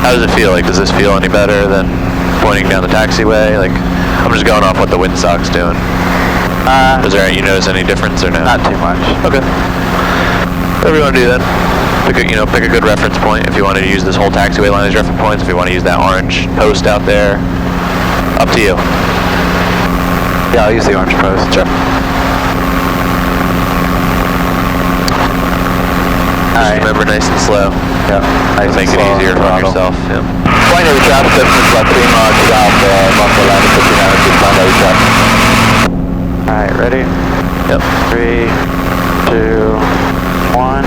How does it feel? Like, does this feel any better than pointing down the taxiway? Like, I'm just going off what the windsock's doing. Is there, you notice any difference or no? Not too much. Okay. Whatever you want to do then. Pick a good reference point. If you want to use this whole taxiway line as reference points, if you want to use that orange post out there, up to you. Yeah, I'll use the orange post. Sure. Just remember, nice and slow. Yeah. Nice make it easier on yourself. Yeah. Point of traffic, distance about 3 miles south, Buffalo line 59, keep point of traffic. Alright, ready? Yep. 3, 2, 1.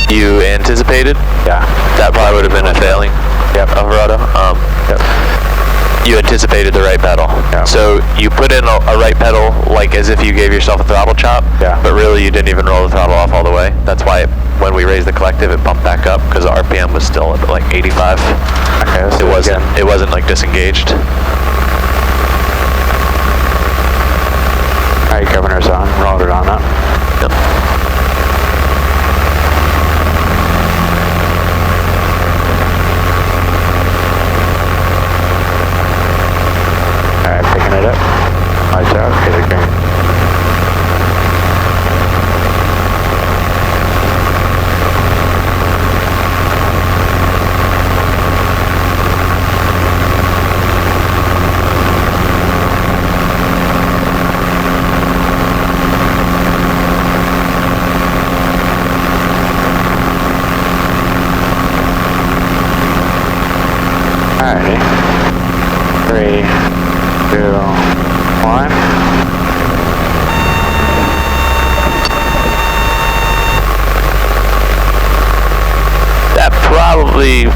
You anticipated? Yeah. That probably would have been a failing. Yep. Alvarado. Yep. you anticipated the right pedal. Yeah. So you put in a right pedal like as if you gave yourself a throttle chop, Yeah. but really you didn't even roll the throttle off all the way. That's why when we raised the collective, it bumped back up because the RPM was still at like 85. Okay, let's do It wasn't like disengaged. Alright, governor's on. Rolled it on up. Yep. Alright, picking it up. Lights out, hit it green. Alrighty. 3, 2, 1.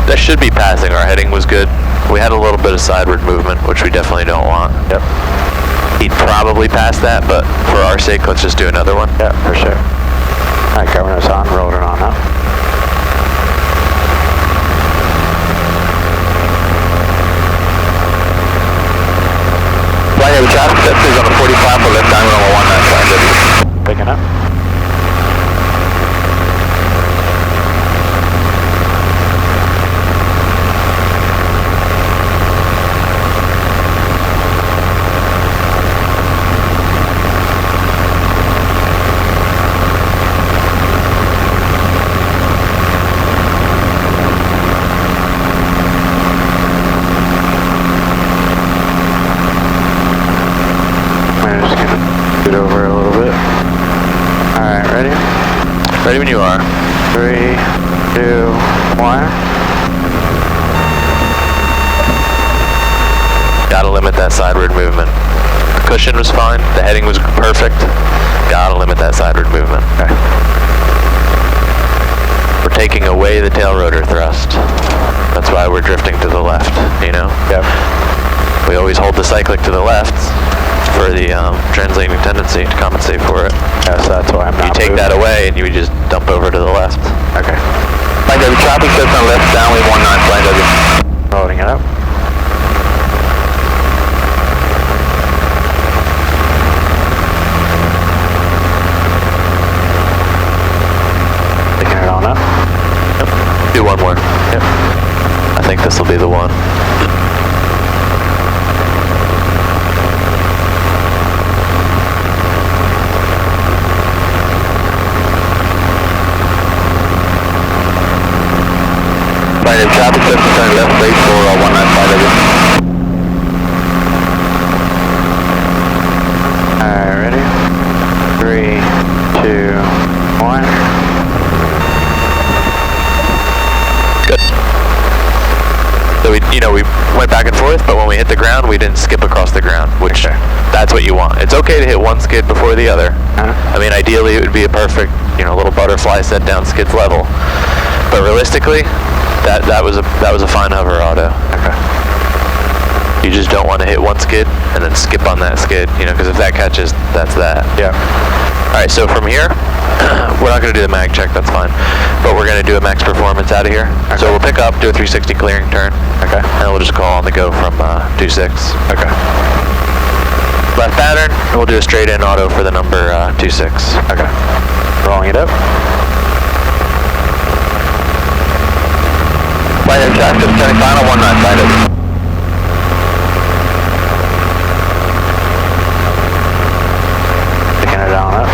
That should be passing. Our heading was good. We had a little bit of sideward movement, which we definitely don't want. Yep. He'd probably pass that, but for our sake, let's just do another one. Yep, for sure. Alright, governor's on. Rolled it on up. Flight heavy traffic, is on the 45 for left angle number 195. Picking up. I'm just gonna get over a little bit. Alright, ready? Ready when you are. 3, 2, 1. Gotta limit that sideward movement. The cushion was fine. The heading was perfect. Gotta limit that sideward movement. Okay. We're taking away the tail rotor thrust. That's why we're drifting to the left, you know? Yep. We always hold the cyclic to the left for the translating tendency to compensate for it. Yeah, so that's why I'm not You take moving. that away and you would just dump over to the left. Okay. Flight heavy traffic, on left downwind 19 flight heavy. Loading it up. Picking it on up. Yep. Do one more. Yep. I think this will be the one. Flight heavy traffic, turn left base for 195 heavy. Alright, ready? 3, 2, 1. Good. So we went back and forth, but when we hit the ground, we didn't skip across the ground, which that's what you want. It's okay to hit one skid before the other. I mean, ideally it would be a perfect, little butterfly set down skids level. But realistically, that was a fine hover auto. Okay. You just don't want to hit one skid and then skip on that skid, because if that catches, that's that. Yeah. All right, so from here, we're not going to do the mag check, that's fine. But we're going to do a max performance out of here. Okay. So we'll pick up, do a 360 clearing turn. Okay. And we'll just call on the go from 26. Okay. Left pattern, and we'll do a straight in auto for the number 26. Okay. Rolling it up. Flight heavy traffic, turning final 195 heavy. Picking it on up.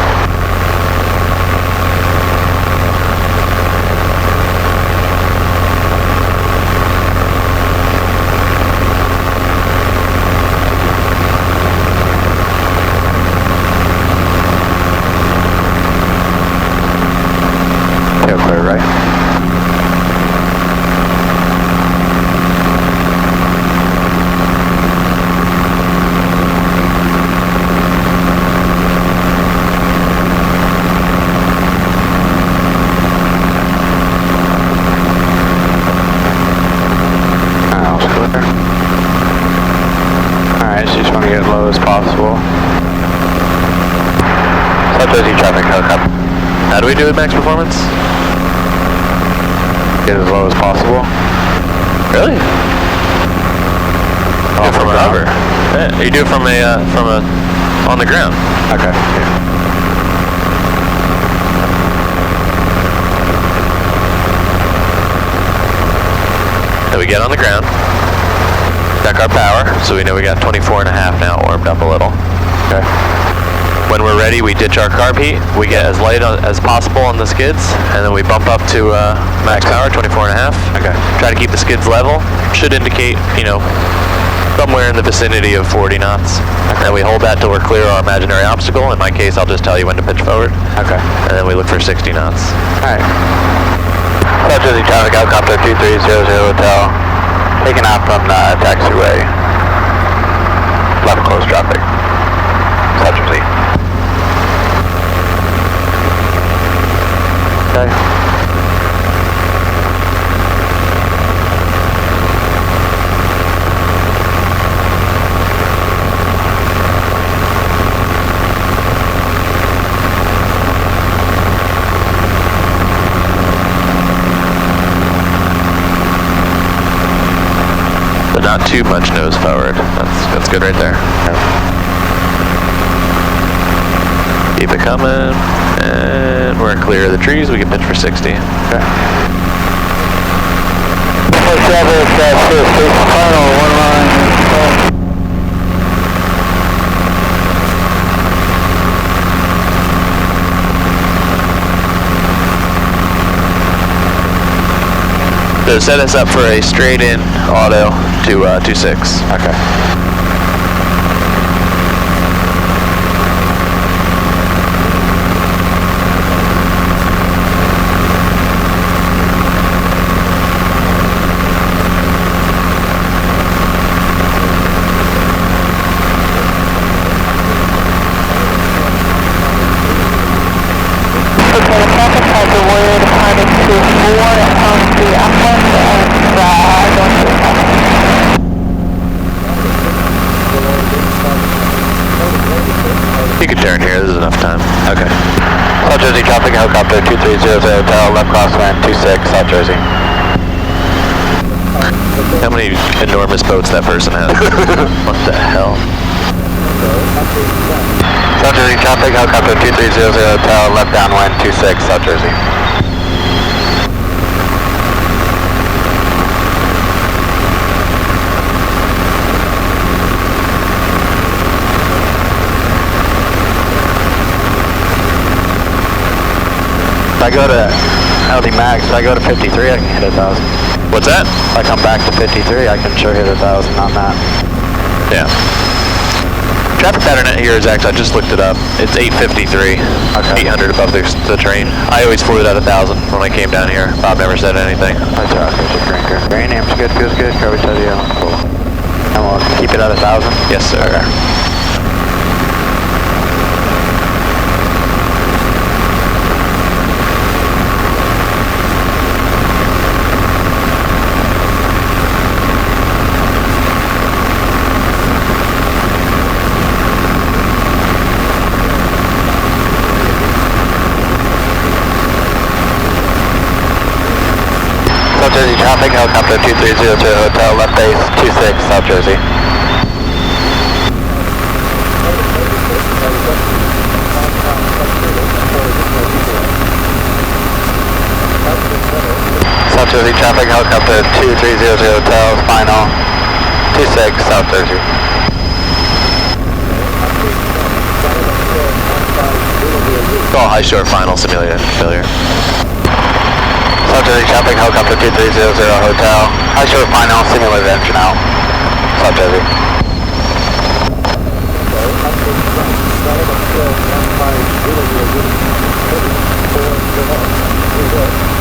do at max performance? Get as low as possible. Really? Oh, from rubber. Yeah, you do it from a on the ground. Okay. Yeah. So we get on the ground, check our power, so we know we got 24.5 now, warmed up a little. Okay. When we're ready, we ditch our carb heat, we get as light as possible on the skids, and then we bump up to max power, 24.5. Okay. Try to keep the skids level. Should indicate, you know, somewhere in the vicinity of 40 knots. And then we hold that till we're clear of our imaginary obstacle. In my case, I'll just tell you when to pitch forward. Okay. And then we look for 60 knots. Alright. South Jersey traffic, helicopter 2300 Hotel, taking off from the taxiway. Left close traffic. South Jersey. Okay. But not too much nose forward. That's good right there. Keep it coming, and we're clear of the trees. We can pitch for 60. Okay. Final, one line. So set us up for a straight in auto to 26. Okay. You can turn here, this is enough time. Okay. South Jersey traffic, helicopter 2300 Hotel, left crosswind 26, South Jersey. How many enormous boats that person has? What the hell? South Jersey traffic, helicopter 2300 Hotel, left downwind 26, South Jersey. If I go to LD Max, if I go to 53, I can hit 1,000. What's that? If I come back to 53, I can sure hit 1,000 on that. Yeah. Traffic pattern here is actually, I just looked it up. It's 853. Okay. 800 above the train. I always flew it at 1,000 when I came down here. Bob never said anything. That's right, there's a cranker. Grain amp's good, feels good, coverage says yeah. Cool. And we'll keep it at 1,000? Yes, sir. Okay. South Jersey traffic, helicopter 2300 Hotel, left base 26, South Jersey. South Jersey traffic, helicopter 2300 Hotel, final 26, South Jersey. Call high short final simulated failure. South Jersey traffic, helicopter 2300 Hotel, high short final, simulated engine out. South Jersey.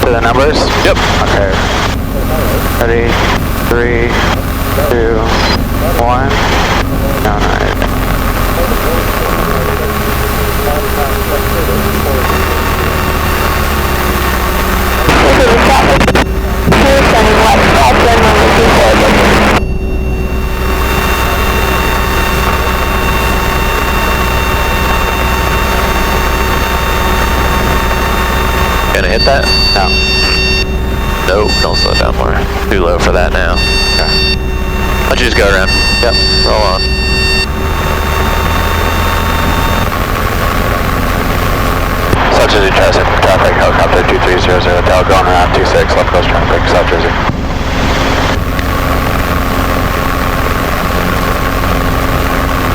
To the numbers? Yep. Okay. Ready? 3, 2, 1. Down right. Gonna hit that? No. Nope, don't slow down more. Too low for that now. Okay. Why don't you just go around? Yep, roll on. South Jersey traffic, helicopter 2300 Hotel going around 26, left coast traffic, South Jersey.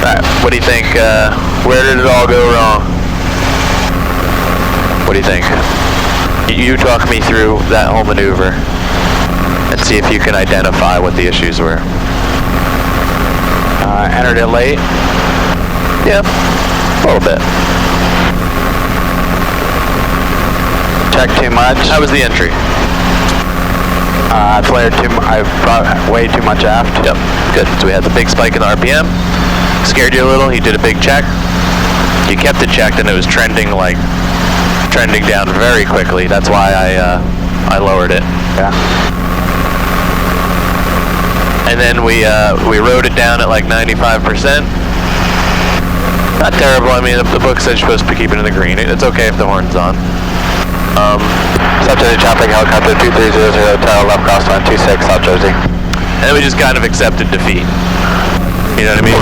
Alright, what do you think? Where did it all go wrong? What do you think? You talk me through that whole maneuver and see if you can identify what the issues were. Entered it late. Yeah, a little bit. Check too much. How was the entry? I flared I brought way too much aft. Yep, good. So we had the big spike in the RPM. Scared you a little. You did a big check. You kept it checked and it was trending down very quickly. That's why I lowered it. Yeah. And then we rode it down at like 95%. Not terrible. I mean, the book says you're supposed to be keeping it in the green. It's okay if the horn's on. South Jersey traffic, helicopter 2300 Hotel, left crosswind 26, South Jersey. And then we just kind of accepted defeat. You know what I mean?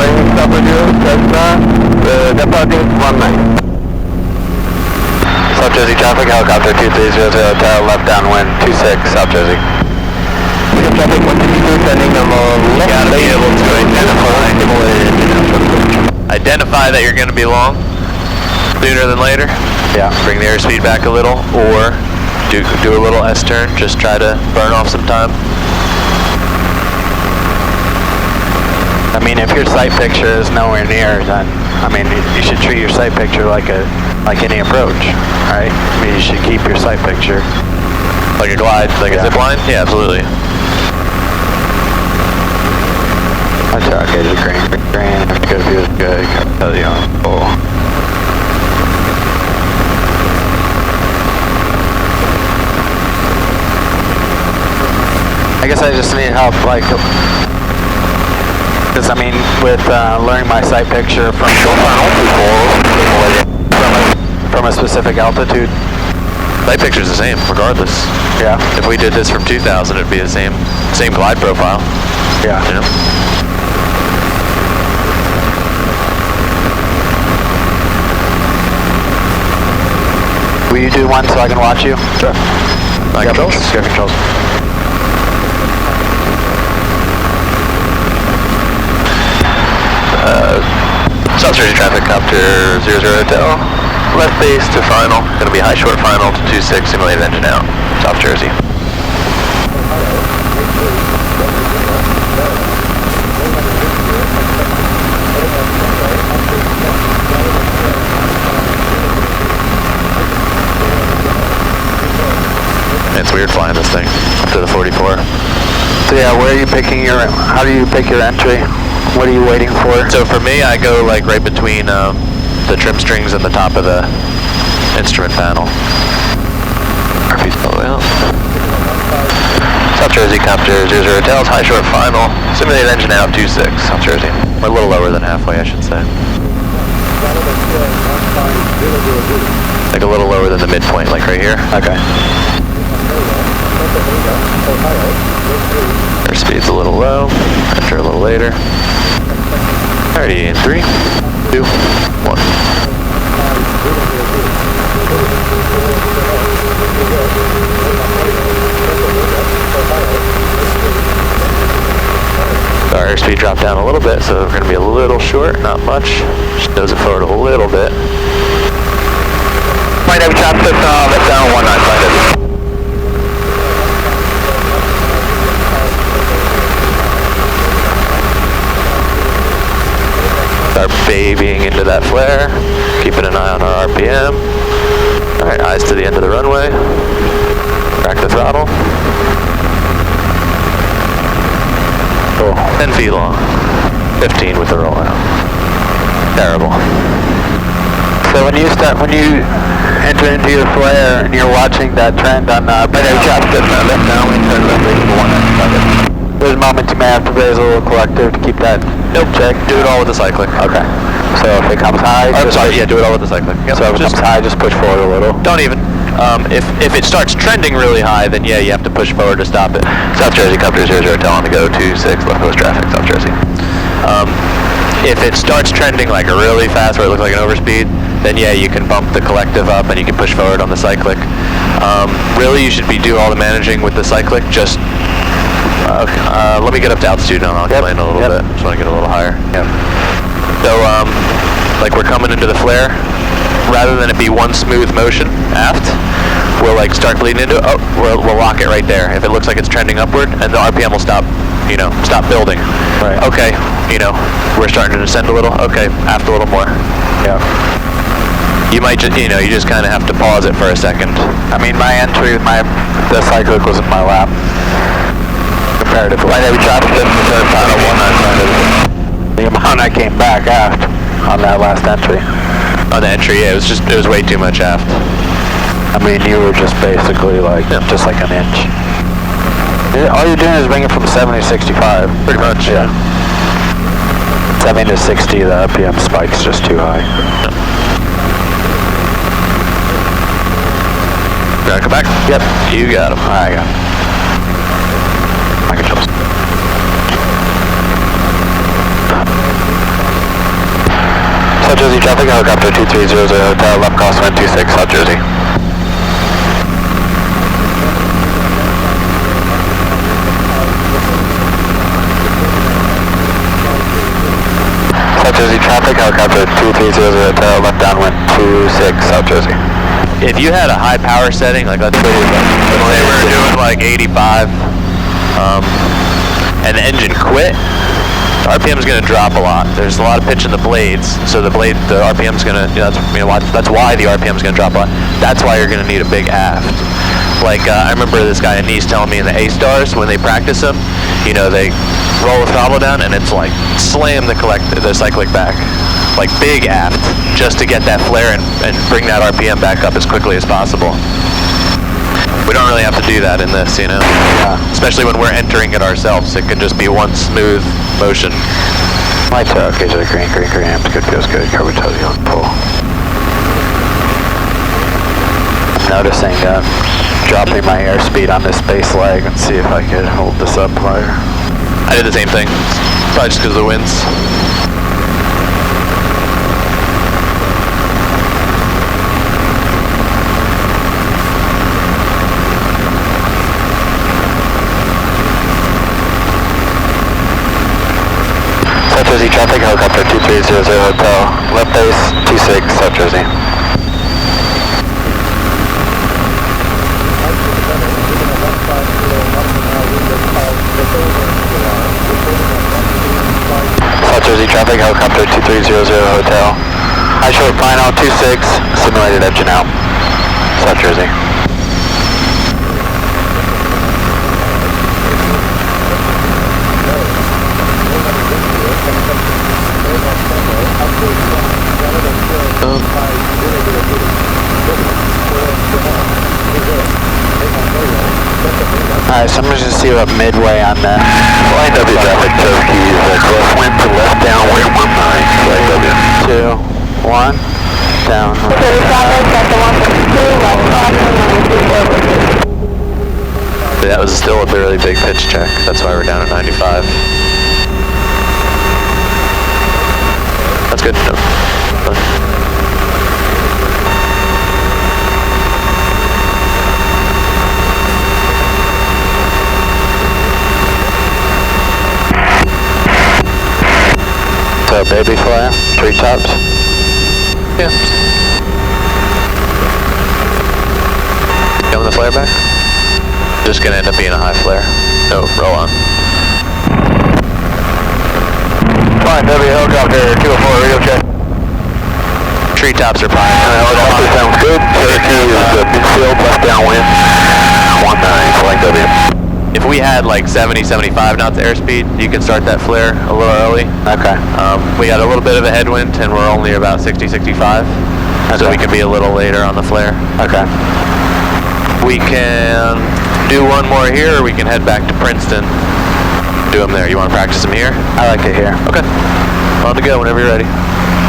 Departing 19. South Jersey traffic, helicopter 2300 Hotel, left downwind 26, South Jersey. Traffic 162, sending them You gotta be able to identify that you're going to be long sooner than later. Yeah. Bring the airspeed back a little, or do a little S-turn. Just try to burn off some time. I mean, if your sight picture is nowhere near, then I mean, you should treat your sight picture like any approach, right? I mean, you should keep your sight picture Like a glide, like a zip line? Yeah, absolutely. I target the green. Good view is good. Tell you on full. I guess I just need help, like, because I mean, with learning my sight picture from a specific altitude. Sight picture's the same, regardless. Yeah. If we did this from 2000, it'd be the same glide profile. Yeah. You know? Will you do one so I can watch you? Sure. Controls? Good controls. South Jersey traffic, copter 00 Hotel. Left base to final. Gonna be high short final to 26, simulated engine out. South Jersey. It's weird flying this thing up to the 44. So yeah, how do you pick your entry? What are you waiting for? So for me, I go like right between the trim strings and the top of the instrument panel. RP's all the way up. South Jersey, copter 00 Hotels, high short final. Simulated engine out, 26, South Jersey. We're a little lower than halfway, I should say. Like a little lower than the midpoint, like right here. Okay. Our speed's a little low. Enter a little later. Alrighty, in 3, 2, 1. Our airspeed dropped down a little bit, so we're going to be a little short, not much. Just nose it forward a little bit. Flight Heavy traffic, that's down 19 Flight Heavy. Start babying into that flare, keeping an eye on our RPM. Alright, eyes to the end of the runway. Crack the throttle. Cool. 10 feet long. 15 with the rollout. Terrible. So when you enter into your flare and you're watching that trend on left now, there's a moment you may have to raise a little collective to keep that check. Do it all with the cyclic. Okay. So if it comes high, I'm sorry, yeah, do it all with the cyclic. Yep, so if it comes high, just push forward a little. Don't even. If it starts trending really high, then yeah, you have to push forward to stop it. South Jersey, Copter 00, tell on to go 26, left coast traffic, South Jersey. If it starts trending like really fast where it looks like an overspeed, then yeah, you can bump the collective up and you can push forward on the cyclic. Really, you should do all the managing with the cyclic. Just let me get up to altitude and I'll explain a little bit. Just want to get a little higher. So, like we're coming into the flare, rather than it be one smooth motion aft, we'll like start bleeding into it. Oh, we'll lock it right there. If it looks like it's trending upward, and the RPM will stop, stop building. Right. Okay, we're starting to descend a little. Okay, aft a little more. Yeah. You might just, you just kind of have to pause it for a second. I mean, my entry, the cyclic was in my lap. Comparatively. Line heavy traffic, final 195. The amount I came back aft on that last entry. On the entry, yeah, it was way too much aft. I mean, you were just basically like, just like an inch. All you're doing is bringing from 70 to 65. Pretty much, yeah. 70 to 60, the RPM spike's just too high. Gotta come back? Yep. You got him. I got him. I can trust. South Jersey traffic, helicopter 2300 hotel, left crosswind 26, South Jersey. South Jersey traffic, helicopter 2300 hotel, left downwind 26, South Jersey. If you had a high power setting, like let's say we were doing like 85, and the engine quit, the RPM is going to drop a lot. There's a lot of pitch in the blades, so the RPM is going to, that's why the RPM is going to drop a lot. That's why you're going to need a big aft. Like I remember this guy in Nice telling me in the A-Stars when they practice them, they roll the throttle down and it's like slam the cyclic back, like big aft, just to get that flare and bring that RPM back up as quickly as possible. We don't really have to do that in this, Yeah. Especially when we're entering it ourselves. It can just be one smooth motion. My toe, okay, so green, amps, good, feels good, carb toe, you pull. Noticing dropping my airspeed on this base leg and see if I could hold this up higher. I did the same thing, probably just because of the winds. South Jersey traffic, helicopter 2300 hotel, left base 26, South Jersey. South Jersey traffic, helicopter 2300 hotel. I show final 26, simulated engine out. South Jersey. Alright, so I'm just gonna see what midway on that. Line W traffic, Turkeys, crosswind to left downwind 19, line W. 2, 1, down. Okay, traffic, that's the 152, left crossing, That was still a really big pitch check. That's why we're down at 95. That's good. No. So baby flare, treetops. Yeah. Coming the flare back? Just gonna end up being a high flare. No, roll on. Fine, W helicopter 204, radio check. Treetops are fine. Helicopter sounds good. Turkey is a big field, left downwind 19, flying W. If we had like 70, 75 knots airspeed, you can start that flare a little early. Okay. We got a little bit of a headwind and we're only about 60, 65. So we can be a little later on the flare. Okay. We can do one more here or we can head back to Princeton. Do them there. You want to practice them here? I like it here. Okay. On to go whenever you're ready.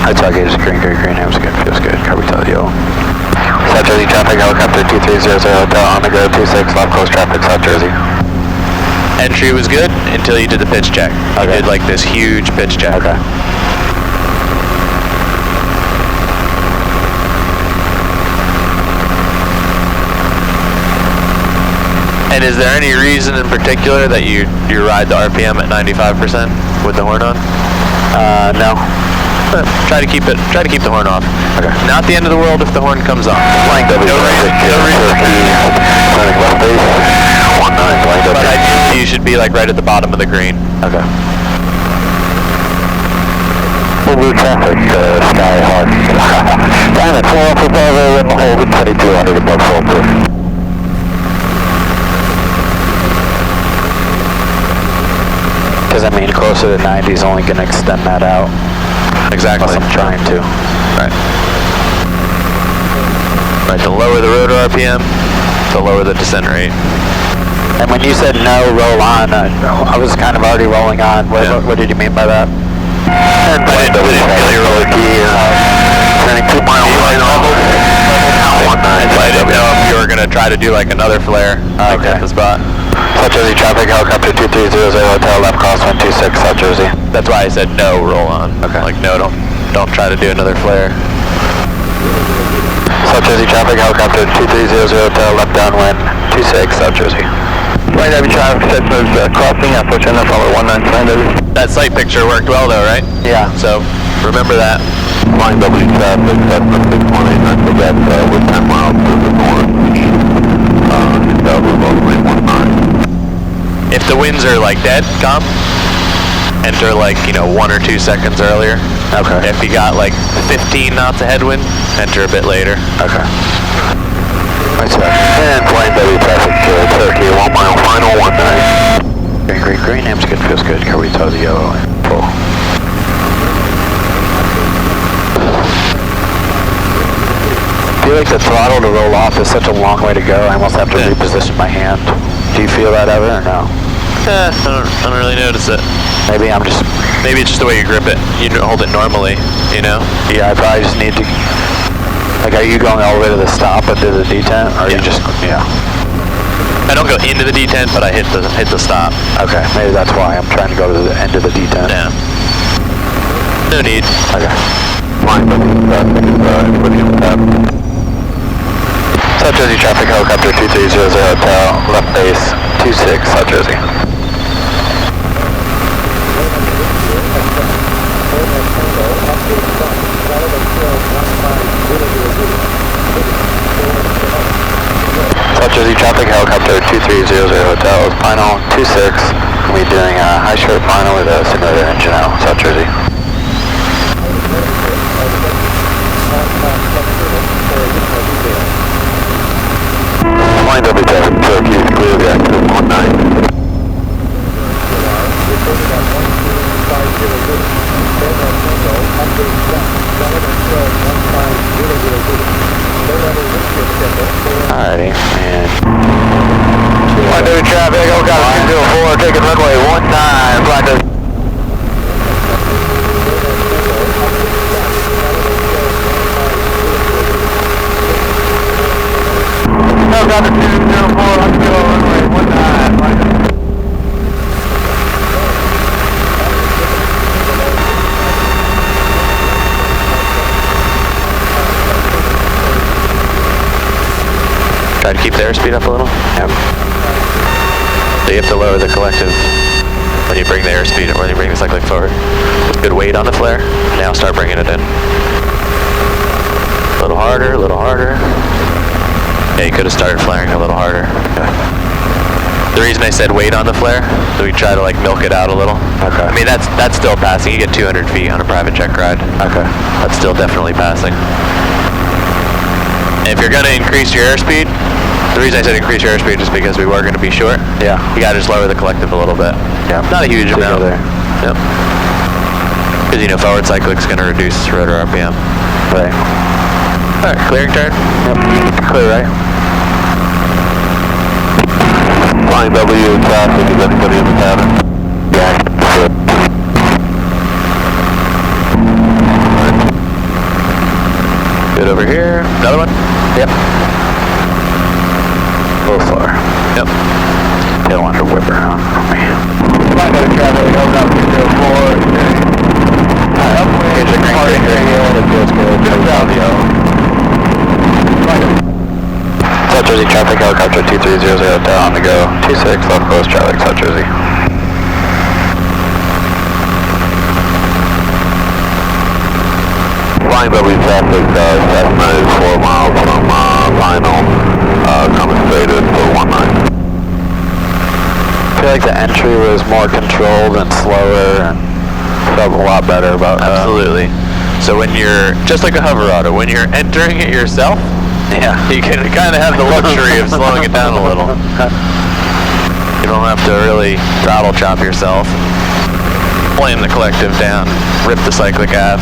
I talk it is green, amps, good, feels good, carb toe, yo. South Jersey traffic, helicopter 2300 Hotel on the go, 26 left coast traffic, South Jersey. Entry was good until you did the pitch check. You did like this huge pitch check. Okay. And is there any reason in particular that you ride the RPM at 95% with the horn on? No. Try to keep the horn off. Okay. Not the end of the world if the horn comes off. Flying W traffic, turning left base, 19, flying W. But ideally you should be like right at the bottom of the green. Okay. Blue traffic, Skyhawk. Time at 4 for Bravo and hold at 2200 above full. Because I mean, closer to 90 is only going to extend that out. Exactly. Unless I'm trying to. Right. Right, the lower the rotor RPM, the lower the descent rate. And when you said no, roll on, I was kind of already rolling on. What did you mean by that? And I didn't feel your roller key, turning 2 miles right level. I didn't know if you were going to try to do like another flare at the spot. South Jersey traffic, helicopter 2300 Hotel, left crosswind 26 South Jersey. That's why I said no, roll on. Okay. Like no, don't try to do another flare. South Jersey traffic, helicopter 2300 Hotel, left downwind 26 South Jersey. Flight heavy traffic sections crossing, approach and follow 199. That sight picture worked well though, right? Yeah. So remember that. Flying W traffic, that's 618, not forget with 10 miles to the north. If the winds are like dead, calm, enter like, 1 or 2 seconds earlier. Okay. If you got like 15 knots of headwind, enter a bit later. Okay. Right, sir. And flying W traffic to Turkey, 1 mile final, 19. Green, green, green, name's good, feels good. Can we tow the yellow in? Full. I feel like the throttle to roll off is such a long way to go, I almost have to reposition my hand. Do you feel that ever or no? I don't really notice it. Maybe Maybe it's just the way you grip it. You hold it normally, Yeah, I probably just need to... Like, are you going all the way to the stop into the detent, or are you just... Yeah. I don't go into the detent, but I hit the stop. Okay, maybe that's why I'm trying to go to the end of the detent. Yeah. No need. Okay. Flying W traffic is William Tap. South Jersey traffic, helicopter 2300 Hotel, left base 26 South Jersey. South Jersey traffic, helicopter 2300 Hotel, final 26. We'll be doing a high short final with a simulator engine out, South Jersey. Flying W traffic, Turkey is clear the active 19. Alrighty, and... Flying W traffic, helicopter 204, taking runway 19, flying W. Helicopter 204, I'm still on runway 19, flying W. Try to keep the airspeed up a little. Yep. So you have to lower the collective when you bring the airspeed, when you bring the cyclic forward. With good weight on the flare. Now start bringing it in. A little harder, a little harder. Yeah, you could have started flaring a little harder. The reason I said weight on the flare, so we try to like milk it out a little. Okay. I mean, that's still passing. You get 200 feet on a private jet ride. Okay. That's still definitely passing. And if you're going to increase your airspeed, the reason I said increase your airspeed is because we were going to be short. Yeah. You got to just lower the collective a little bit. Yeah. Not a huge amount. There. Yep. Because forward cyclic's going to reduce rotor RPM. Right. All right, clearing turn. Yep. Clear, right? Flying W traffic, is anybody in the cabin? Yeah. Good over here. Another one? Yep. A little slower. Yep. Don't want to whip around for me. Find out traffic, over up 204. Here's your green radio. It feels good. Good audio. South Jersey traffic, helicopter 2300 down on the go. 26 left coast traffic, South Jersey. Flying W traffic, 794 miles from Lionel, coming straight in for 19. I feel like the entry was more controlled and slower and felt a lot better about Absolutely. So when you're, just like a hover auto, when you're entering it yourself, yeah. you can kind of have the luxury of slowing it down a little. You don't have to really throttle chop yourself, blame the collective down, rip the cyclic ab.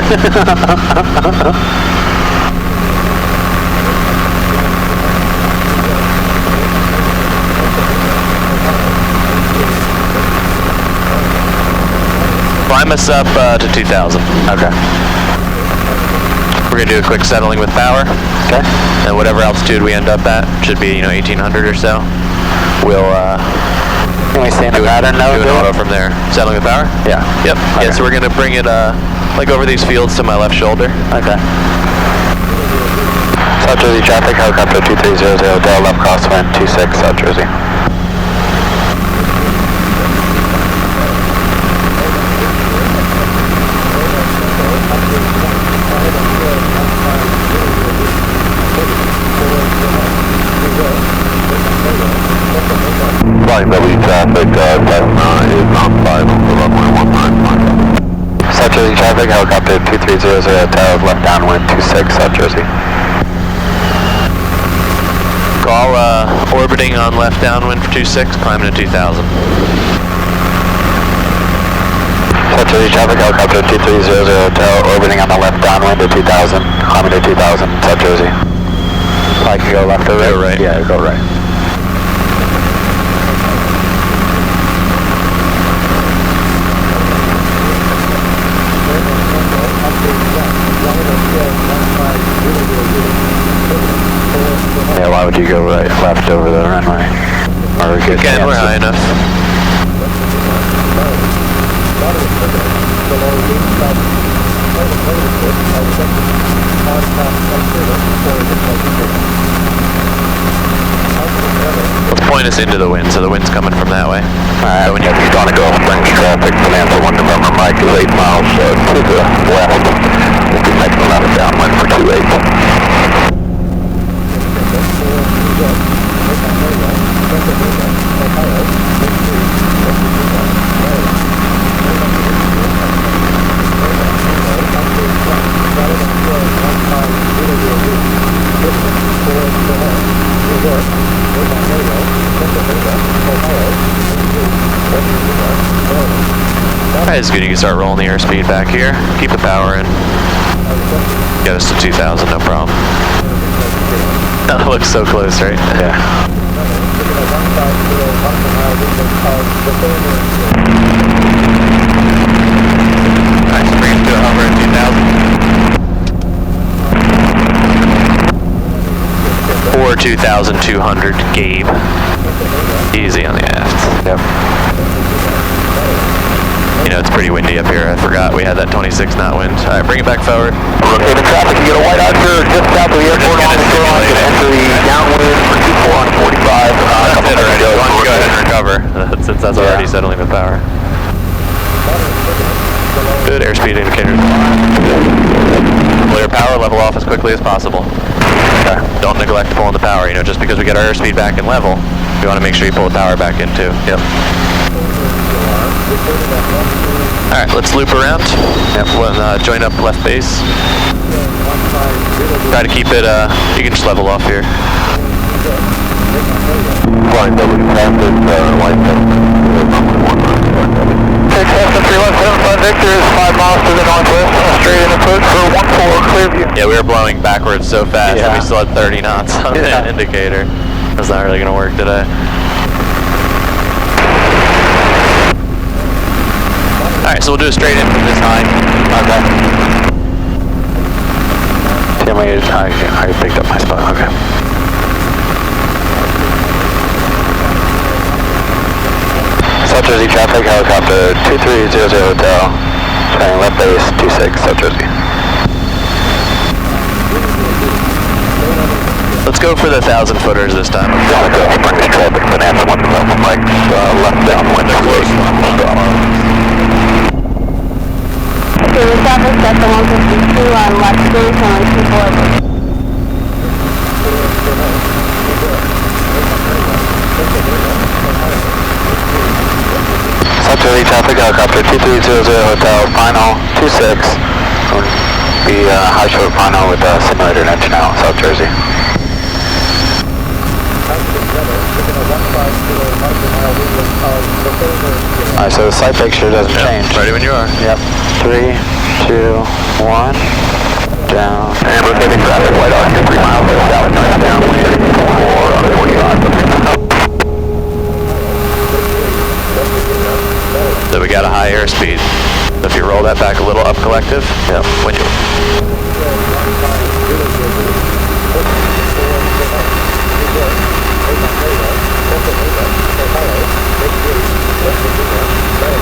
Climb us up to 2,000. Okay. We're gonna do a quick settling with power. Okay. And whatever altitude we end up at, should be 1,800 or so. We'll Can we stay in the pattern now? do an auto from there. Settling with power? Yeah. Yep. Okay. Yeah, so we're gonna bring it like over these fields to my left shoulder. Okay. South Jersey traffic, helicopter 2300 Del left crosswind 26 South Jersey. Flying W traffic, Cessna is on final for runway 19. South Jersey traffic, helicopter 2300 Del left downwind 26 South Jersey. Call orbiting on left downwind for 26, climbing to 2,000. South Jersey traffic, helicopter 2300 Del orbiting on the left downwind to 2,000, climbing to 2,000 South Jersey. I can go left or right? Go right. Yeah, go right. Yeah, why would you go right, left over the runway? Or we could Again, we're high enough. Let's point us into the wind, so the wind's coming from that way. Alright, when you're gonna go French traffic, Bonanza 1 November, Mike is 8 miles to the west. We'll be making a left downwind for 28. Alright, it's good you can start rolling the airspeed back here. Keep the power in. Get us to 2,000, no problem. That looks so close, right? Yeah. Nice, bring it to a hover at 2,000. Or 2,200, Gabe. Easy on the aft. Yep. You know, it's pretty windy up here. I forgot we had that 26 knot wind. Alright, bring it back forward. Rotating traffic, you get a white Oscar just south of the airport on the shoreline. Enter the downwind for 24 on 45. That's it already. Why don't you go ahead and recover, since that's already settling the power. Good, airspeed indicator. Clear power, level off as quickly as possible. Okay. Don't neglect pulling the power. You know, just because we get our airspeed back in level, we want to make sure you pull the power back in too. Yep. Alright, let's loop around. Yep, join up left base. Try to keep it, you can just level off here. Flying W traffic, white Cessna 3175 Victor is 5 miles to the northwest, straight in approach for 14 Clearview. Yeah, we were blowing backwards so fast that we still had 30 knots on the indicator. That's not really going to work today. Alright, so we'll do a straight in from this high. Okay. Can we, I picked up my spot, okay. South Jersey traffic, helicopter 2300 Hotel, turning left base 26, South Jersey. Let's go for the 1,000 footers this time. Gotta go for British traffic, Bonanza 1 development Mike, left downwind of close. Okay, we traffic Delta 152 on left base, only 24. South Jersey traffic, helicopter 2300 Hotel, final 26. Be high short final with simulator and engine out, South Jersey. Alright, so the sight picture doesn't change. Ready when you are. Yep. 3, 2, 1. Down. And rotating traffic, white on 3 miles, down, downwind, 4, 45. So we got a high airspeed. If you roll that back a little up collective, yeah, when you...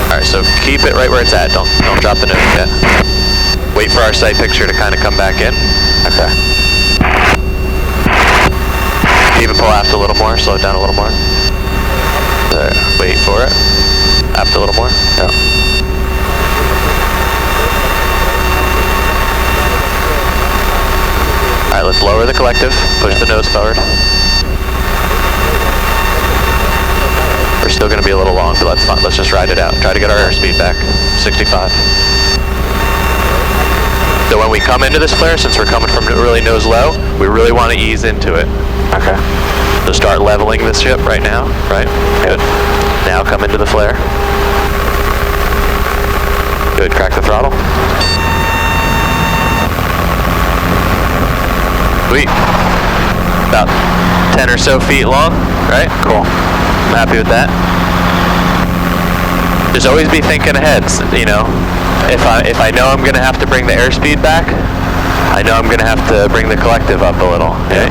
Alright, so keep it right where it's at. Don't drop the nose yet. Wait for our sight picture to kind of come back in. Okay. Even pull aft a little more, slow it down a little more. There, wait for it. Aft a little more. Yeah. Alright, let's lower the collective. Push the nose forward. We're still going to be a little long, but that's fine. Let's just ride it out. Try to get our airspeed back. 65. So when we come into this flare, since we're coming from really nose low, we really want to ease into it. Okay. So start leveling the ship right now, right? Good. Now come into the flare. Good, crack the throttle. Sweet. About 10 or so feet long, right? Cool. I'm happy with that. Just always be thinking ahead, you know. If I know I'm gonna have to bring the airspeed back, I know I'm gonna have to bring the collective up a little. Okay?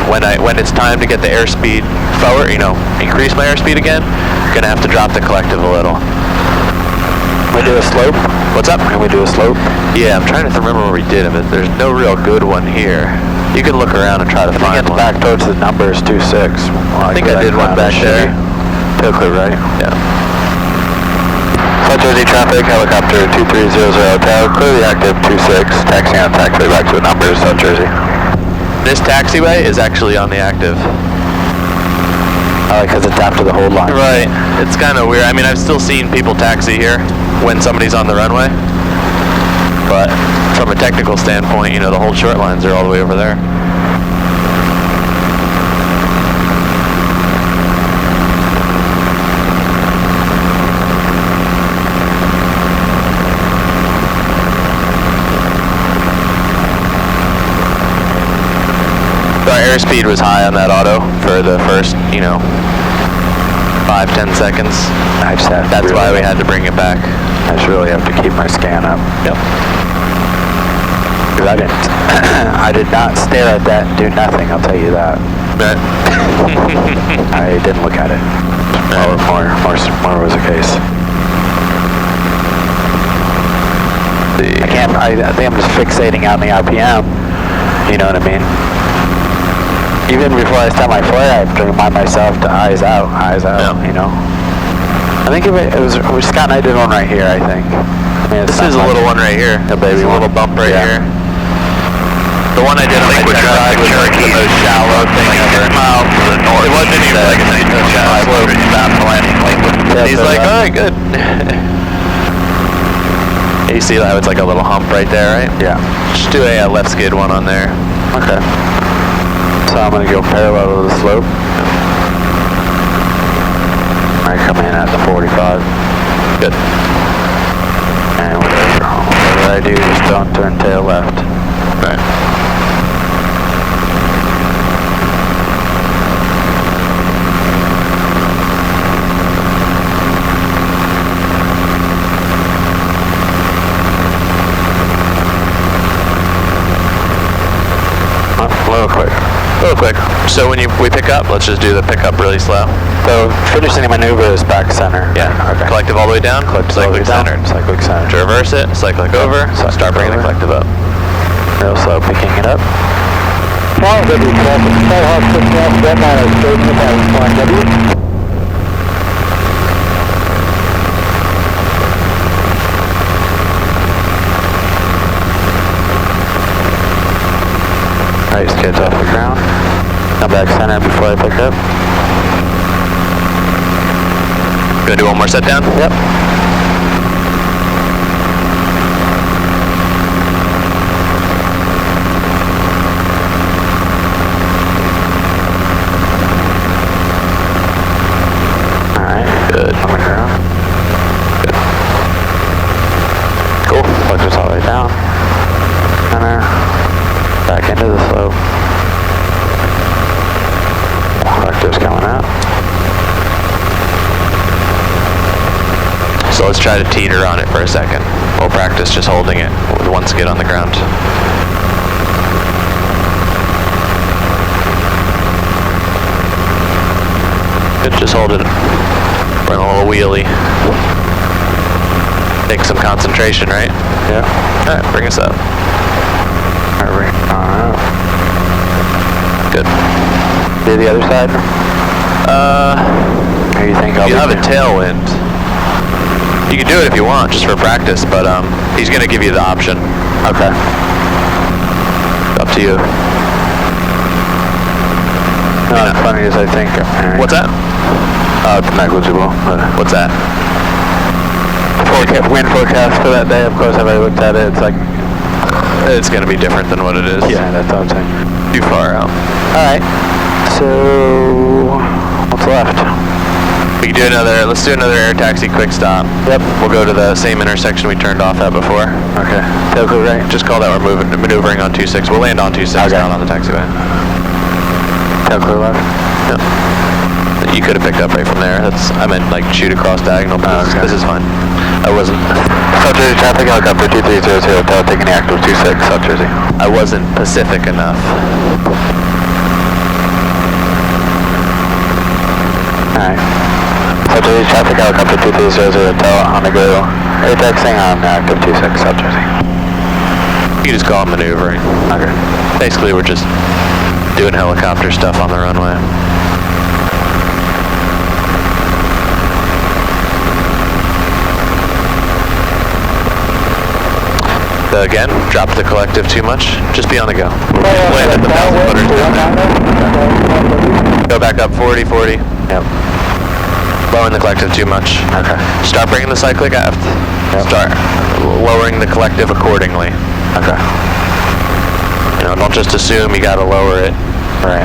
When it's time to get the airspeed forward, you know, increase my airspeed again, I'm gonna have to drop the collective a little. Can we do a slope? What's up? Can we do a slope? Yeah, I'm trying to remember where we did it. There's no real good one here. You can look around and try to find It's one. back towards the numbers 2-6. I think I did one back there. Totally right. Yeah. South Jersey traffic, helicopter 2300 Hotel, clearly active 26, taxiing on taxiway back to the numbers, South Jersey. This taxiway is actually on the active. Because it's after the hold line. Right. It's kind of weird. I mean, I've still seen people taxi here when somebody's on the runway. But from a technical standpoint, you know, the whole short lines are all the way over there. So our airspeed was high on that auto for the first, you know, 5-10 seconds. That's why we had to bring it back. I just really have to keep my scan up. Yep. Because I did not stare at that and do nothing, I'll tell you that. Right. I didn't look at it. More was the case. I think I'm just fixating on the RPM. You know what I mean? Even before I start my flare, I have to remind myself to eyes out, Yeah. you know? I think it was Scott and I did one right here, I think. I mean, This is a little one right here. A baby There's a one. little bump right Yeah. here. The one I did on my test ride was like the most shallow thing ever. Miles to the north. It wasn't even like a nice slope. Yeah, He's so like, that- alright, good. You see how it's like a little hump right there, right? Yeah. Just do a left skid one on there. Okay. So I'm going to go parallel to the slope. I come in at the 45. Good. And whatever I do, just don't turn tail left. Right. So when we pick up, let's just do the pickup really slow. So finishing the maneuver is back center. Yeah. Okay. Collective all the way down. Cyclic centered. Cyclic center. To reverse it, cyclic over. Start bringing the collective up. Real slow, picking it up. Flying W, traffic, Skyhawk 6 North, Red 9 straight in the pattern, flying W. Nice, kids off the ground. Come back center before I pick up. Gonna do one more set down? Yep. Alright, good. On the ground. Good. Cool. Focus all the way down. Center. Back into the slope. Collective's coming out. So let's try to teeter on it for a second. We'll practice just holding it once we get on the ground. Good, just hold it. Run a little wheelie. Take some concentration, right? Yeah. Alright, bring us up. Good. Do the other side? Or you think you have a tailwind. You can do it if you want, just for practice, but he's going to give you the option. Okay. Up to you. Not as funny as I think. What's that? It's negligible. What's that? Wind forecast for that day, of course, if I looked at it, it's like... It's going to be different than what it is. Yeah, that's what I'm saying. Too far out. Alright. So... what's left? We can do let's do another air taxi quick stop. Yep. We'll go to the same intersection we turned off at before. Okay. Tail clear right? Just call that we're maneuvering on 26. We'll land on 26 down on the taxiway. Tail clear left? Yep. You could have picked up right from there. I meant like shoot across diagonal, but this is fine. I wasn't. South Jersey traffic, helicopter 2300, Tower taking the active 26, South Jersey. I wasn't Pacific enough. Alright. South Jersey traffic, helicopter 2300, Tower on the go. Air taxiing on active 26, South Jersey. You just call it maneuvering. Okay. Basically, we're just doing helicopter stuff on the runway. Again, drop the collective too much. Just be on the go. Land at the 1,000 footers down there. Go back up 40, 40. Yep. Lowering the collective too much. Okay. Start bringing the cyclic aft. Yep. Start lowering the collective accordingly. Okay. Don't just assume you gotta lower it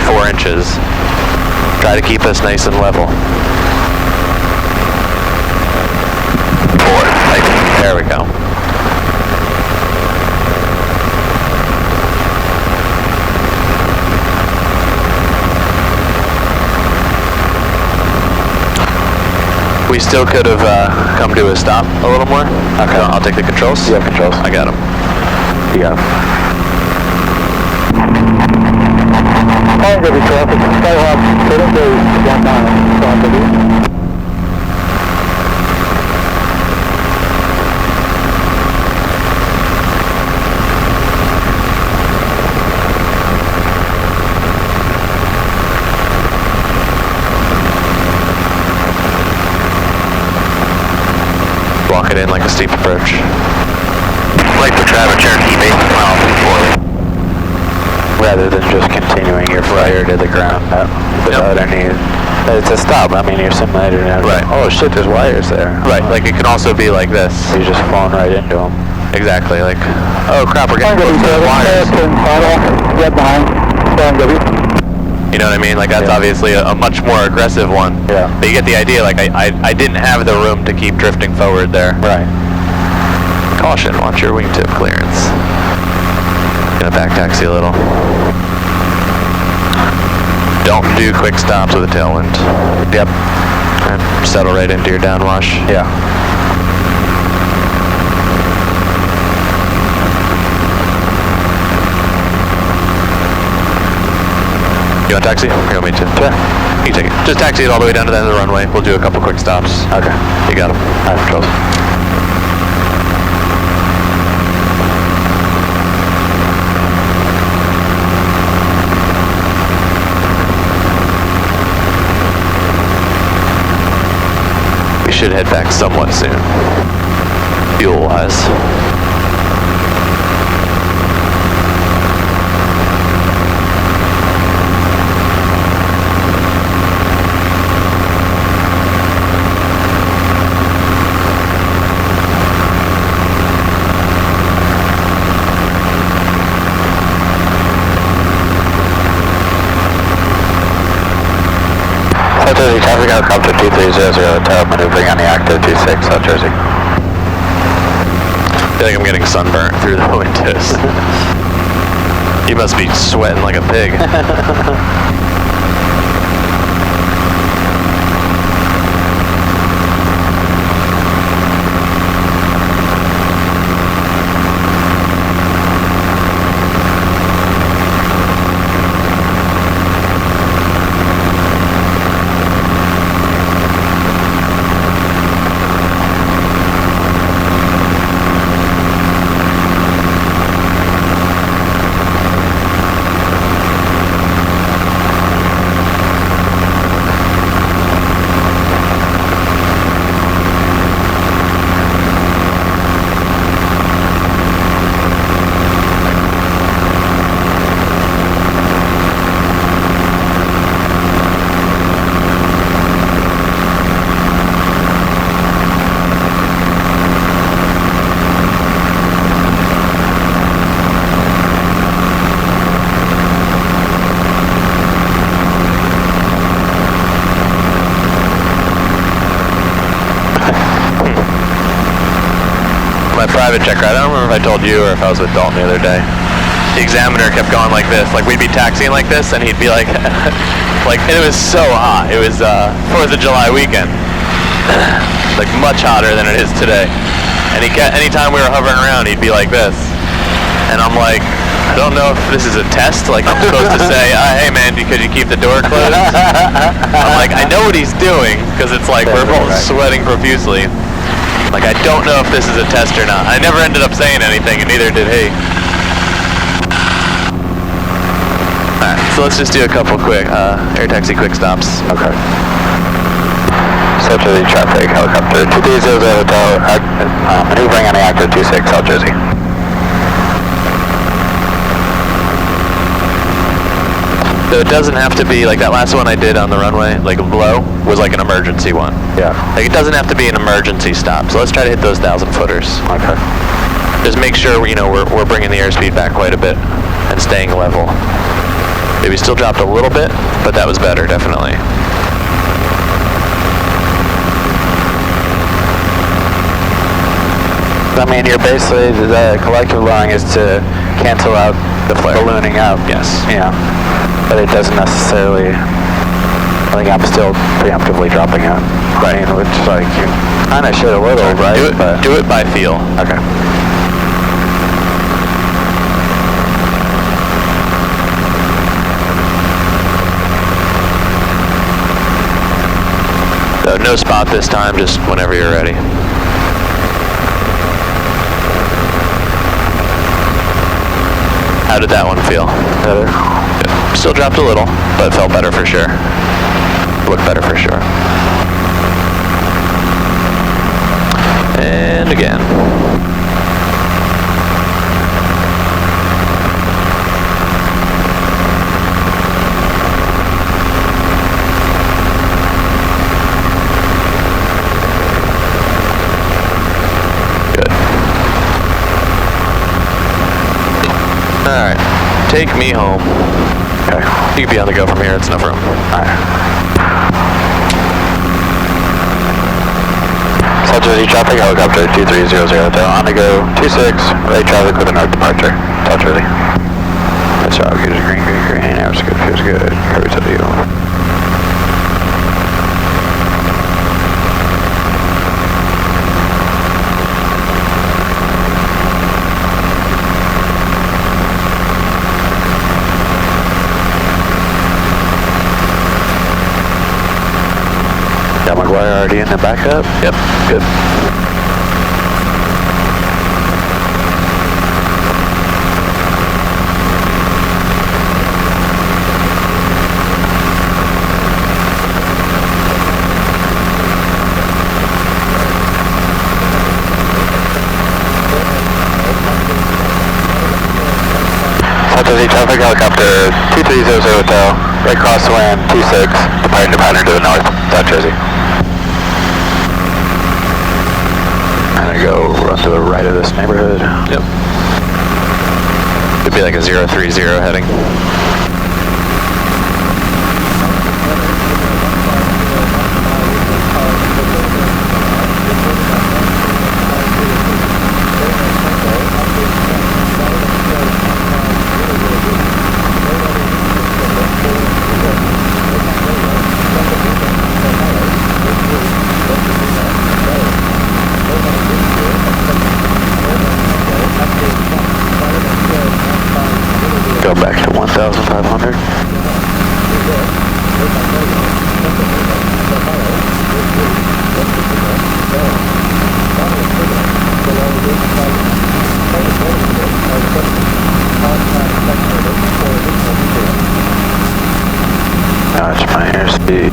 4 inches. Try to keep us nice and level. 4. There we go. We still could have come to a stop a little more. Okay. I'll take the controls. You have controls. I got them. You got them. Flying W, traffic, Skyhawk 7 days, 1 mile, flying W. Walk it in like a steep approach. Like the traffic Cherokee base mile 4. Rather than just continuing your flyer to the ground without any... It's a stop. I mean, your simulator now. Right. Oh shit, there's wires there. Right, like it can also be like this. You're just falling right into them. Exactly, like, oh crap, we're getting close to the wires. Red 9, flying W. You know what I mean? Like that's obviously a much more aggressive one. Yeah. But you get the idea, like I didn't have the room to keep drifting forward there. Right. Caution, watch your wingtip clearance. Gonna back taxi a little. Don't do quick stops with a tailwind. Yep. And settle right into your downwash. Yeah. You You want taxi? Or you want me to? Sure. You can take it. Just taxi it all the way down to the end of the runway. We'll do a couple quick stops. Okay. You got them. I have controls. We should head back somewhat soon, fuel-wise. South Jersey, traffic helicopter 2300 Hotel, maneuvering on the active 26, South Jersey. I feel like I'm getting sunburnt through the windows. You must be sweating like a pig. My private checker, I don't remember if I told you or if I was with Dalton the other day. The examiner kept going like this, like we'd be taxiing like this and he'd be like, and it was so hot. It was 4th of July weekend. Like much hotter than it is today. And anytime we were hovering around, he'd be like this. And I'm like, I don't know if this is a test, like I'm supposed to say, hey man, could you keep the door closed? I'm like, I know what he's doing, because it's like we're both sweating profusely. Like, I don't know if this is a test or not. I never ended up saying anything, and neither did he. Alright, so let's just do a couple quick air taxi quick stops. Okay. South Jersey traffic helicopter 2300 Hotel, maneuvering on the active 26, South Jersey. So it doesn't have to be, like that last one I did on the runway, like below, was like an emergency one. Yeah. Like it doesn't have to be an emergency stop. So let's try to hit those 1,000 footers. Okay. Just make sure, we're bringing the airspeed back quite a bit and staying level. Maybe still dropped a little bit, but that was better, definitely. I mean, you're basically, the collective line is to cancel out the flare. Ballooning out. Yes. Yeah. But it doesn't necessarily, I think I'm still preemptively dropping out. Right. I mean, which like, you kind of should a little, right? Do it by feel. Okay. So no spot this time, just whenever you're ready. How did that one feel? Better. Good. Still dropped a little, but felt better for sure. Looked better for sure. And again. Alright, take me home. Okay. You can be on the go from here, it's enough room. Alright. South Jersey traffic helicopter 2300 Hotel, on the go 26, right traffic with a north departure. South Jersey. That's all good. Green, that was good, feels good. Curry to you. Got McGuire already in the backup? Yep. Good. South traffic helicopter 2300 Hotel, right across the wind, 26, departing to pattern to the north, South Jersey. I'm gonna go run to the right of this neighborhood. Yep. Could be like a 030 heading. Go back to 1,500. That's my airspeed.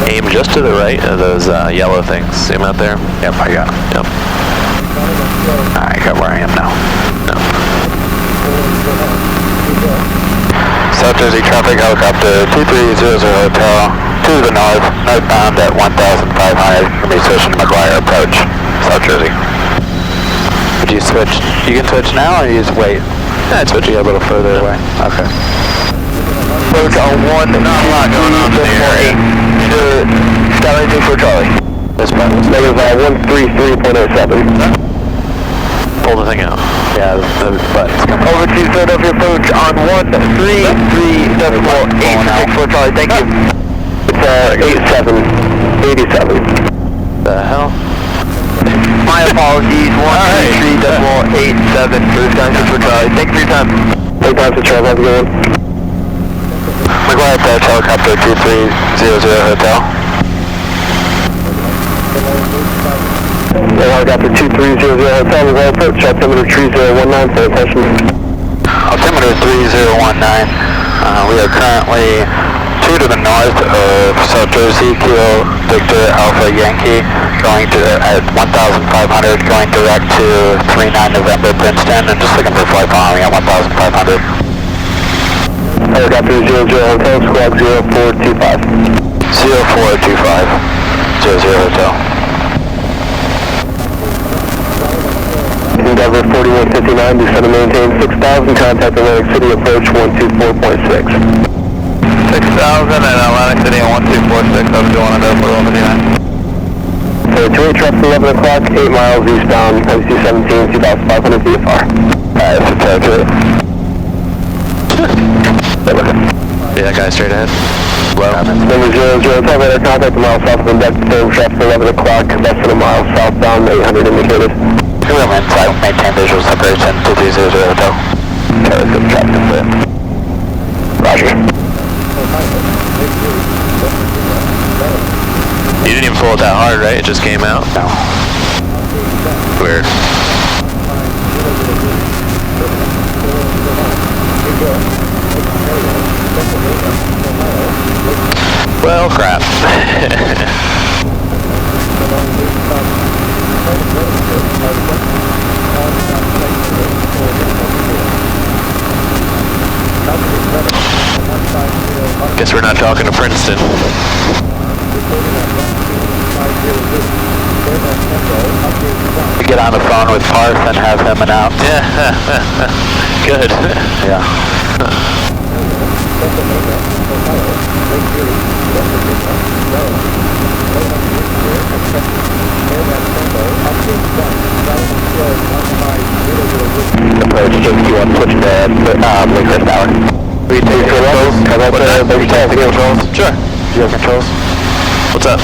Aim just to the right of those yellow things. See them out there? Yep, I got him. Yep. I got where I am now. No. South Jersey traffic helicopter 2300 Hotel, to the north, northbound at 1,500, going to be switching to McGuire approach, South Jersey. Would you switch? You can switch now or you just wait? Yeah, I'd switch You get a little further away. Okay. Approach on 1, not a lot going on in the area. Skyline 2 for Charlie. This button. Negative 133.07. Pull the thing out. Yeah, the button's coming. Over to Philadelphia approach on 133.86 for Charlie, thank you. It's 87. The hell? My apologies, 133.87 for Skyline 2 for Charlie, thank you for your time. Hey, time for Charlie, how's it going? McGuire approach helicopter 2300 Hotel. Helicopter 2300 Hotel, McGuire approach, altimeter 3019 for attention. Altimeter 3019, we are currently 2 to the north of South Jersey, Kilo Victor Alpha Yankee, going to at 1,500, going direct to 39 November Princeton, and just looking for flight following at 1,500. Helicopter 00 Hotel, squawk 0425. 0425, 00 Hotel. Endeavor 4159, descend and maintain 6,000, contact Atlantic City, approach 124.6. 6,000 and Atlantic City on 1246, I'm doing under 4159. So 28 trucks, 11 o'clock, 8 miles eastbound, MC 17, 2,500 VFR. That's accurate. See that guy straight ahead? Low. Number 00, tell radar contact a mile south of Index, same traffic 11 o'clock, less than a mile southbound, 800 indicated. Wheel inside, maintain visual separation, 2300 Hotel. Carry some traffic clear. Roger. You didn't even pull it that hard, right? It just came out? No. Weird. Well, crap. Guess we're not talking to Princeton. We get on the phone with Parth and have him announce. Yeah. Good. Yeah. Approach JQ1, switch to Lakehurst Tower. 3 2 how about the traffic controls? Sure. Do you have controls? What's up?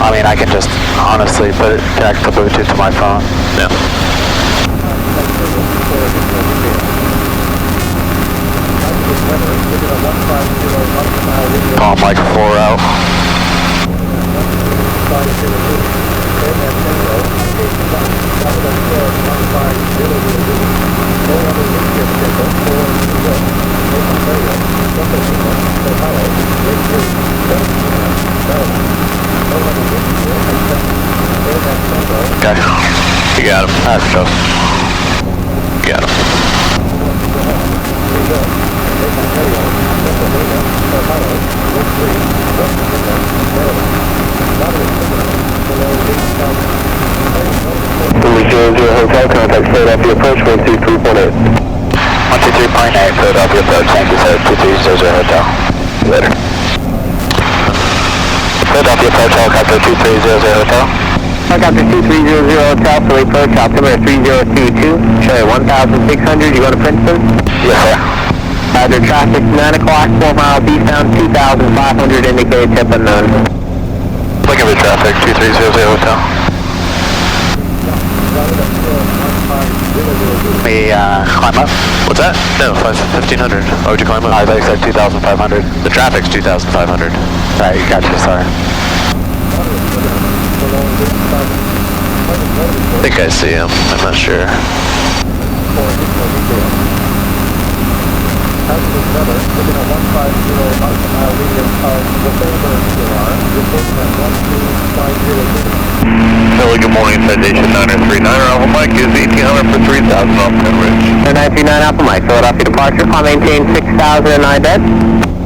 I mean, I can just honestly connect the Bluetooth to my phone. Yeah. Call them like 4 out. Okay. You got him. That's cool. Got him. Hotel, contact Philadelphia approach, 123.8. 123.8, Philadelphia approach, thank you sir, 2300 Hotel. Later. Philadelphia approach, helicopter 2300 Hotel. Helicopter 2300 Hotel, Philly approach, altimeter 3022, showing 1,600, you go to Princeton? Yes sir. Roger, traffic 9 o'clock, 4 miles eastbound, 2,500, indicated tip unknown. Looking for traffic, 2300 Hotel. We climb up? What's that? No, 1500. Why would you climb up? I thought you said 2,500. The traffic's 2,500. Right, gotcha, sorry. I think I see him. I'm not sure. Philly, good morning, Citation 939, Alpha Mike is 1800 for 3,000 off Penridge. 939 Alpha Mike, Philadelphia departure, climb maintain 6,000 and bed.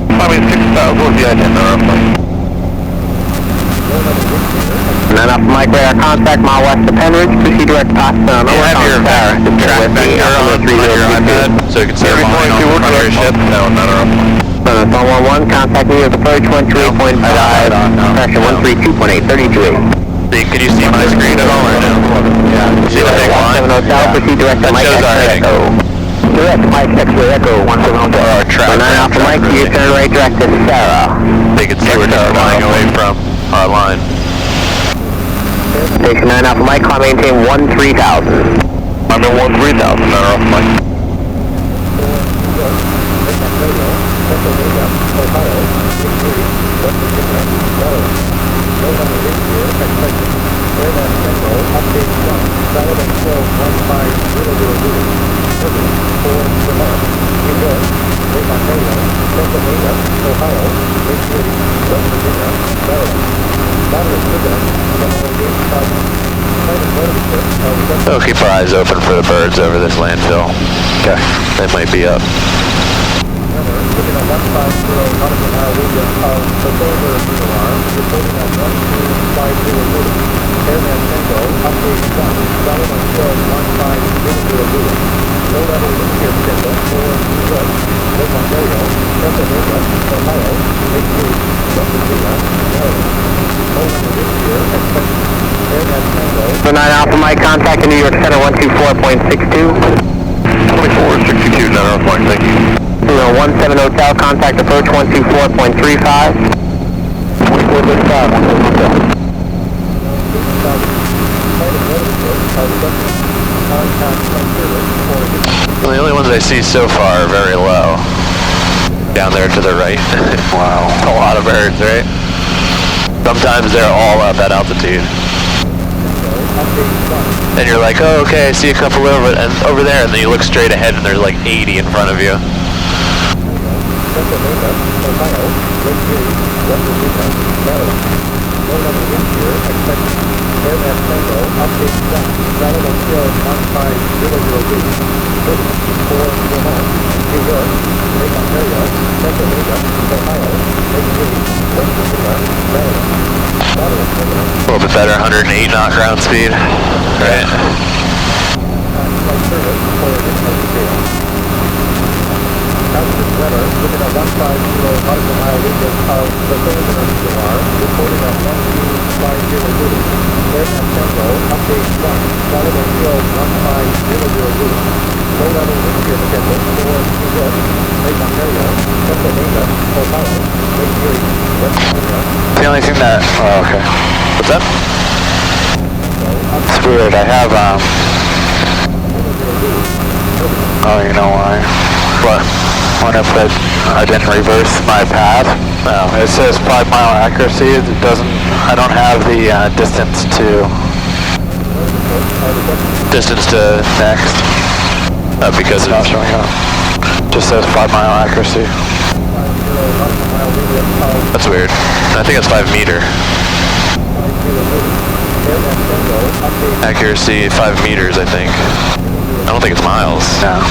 Climbing 6,000 with the itinerary, Alpha Mike. 9 Alpha Mike, radar contact, mile west of Penridge, proceed direct past You have your track vector on your iPad, so you can see your line on the front of your ship. No, not Alpha Mike. 111, contact me with approach 13.5, pressure 132.8, 32.8. Can you see my screen at all or no? Yeah. See the big line? 17 Hotel, proceed direct to That Mike shows our X-ray heading. Echo. Direct Mike X-ray Echo, 17 Hotel. Our track. 9 Alpha Mike, you turn right direct to Sarah. They can see we're just flying away from our line. Station 9 Alpha Mike, climb maintain 13,000. I'm in 13000, not Alpha Mike. We'll keep our eyes open for the birds over this landfill. Okay. They might be up. So 9 Alpha Mike, contact in New York Center 124.62. 2462, not Alpha Mike, thank you. 17 Hotel, contact approach 124.35. 24.35, 17 Hotel. Well, the only ones I see so far are very low. Down there to the right. Wow. A lot of birds, right? Sometimes they're all up at altitude. And you're like, oh, okay, I see a couple over there, and then you look straight ahead and there's like 80 in front of you. A little bit better, 108 knot ground speed. Right. The only thing that, oh, okay. What's that? It's weird, I have, oh, you know why? What? What if I didn't reverse my path? No, it says 5 mile accuracy, it doesn't, I don't have the distance to next. Because Not showing up. Just says 5 mile accuracy. that's weird. I think it's 5 meter. Accuracy 5 meters, I think. I don't think it's miles. No.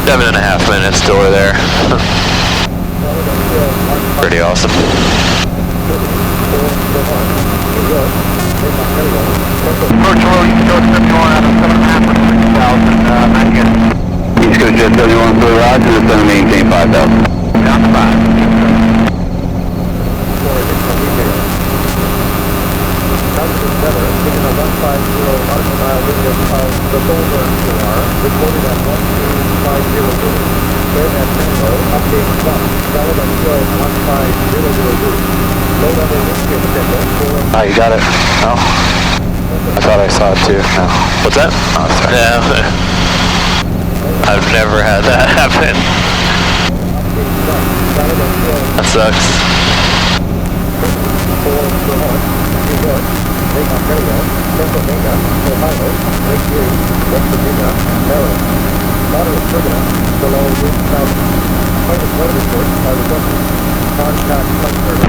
7.5 minutes till we're there. Pretty awesome. East Coast Jet 71 for Roger, it's going to maintain 5,000. Down to 5. Oh, you got it? No? I thought I saw it too. No. What's that? Oh, sorry. Yeah. I've never had that happen. That sucks.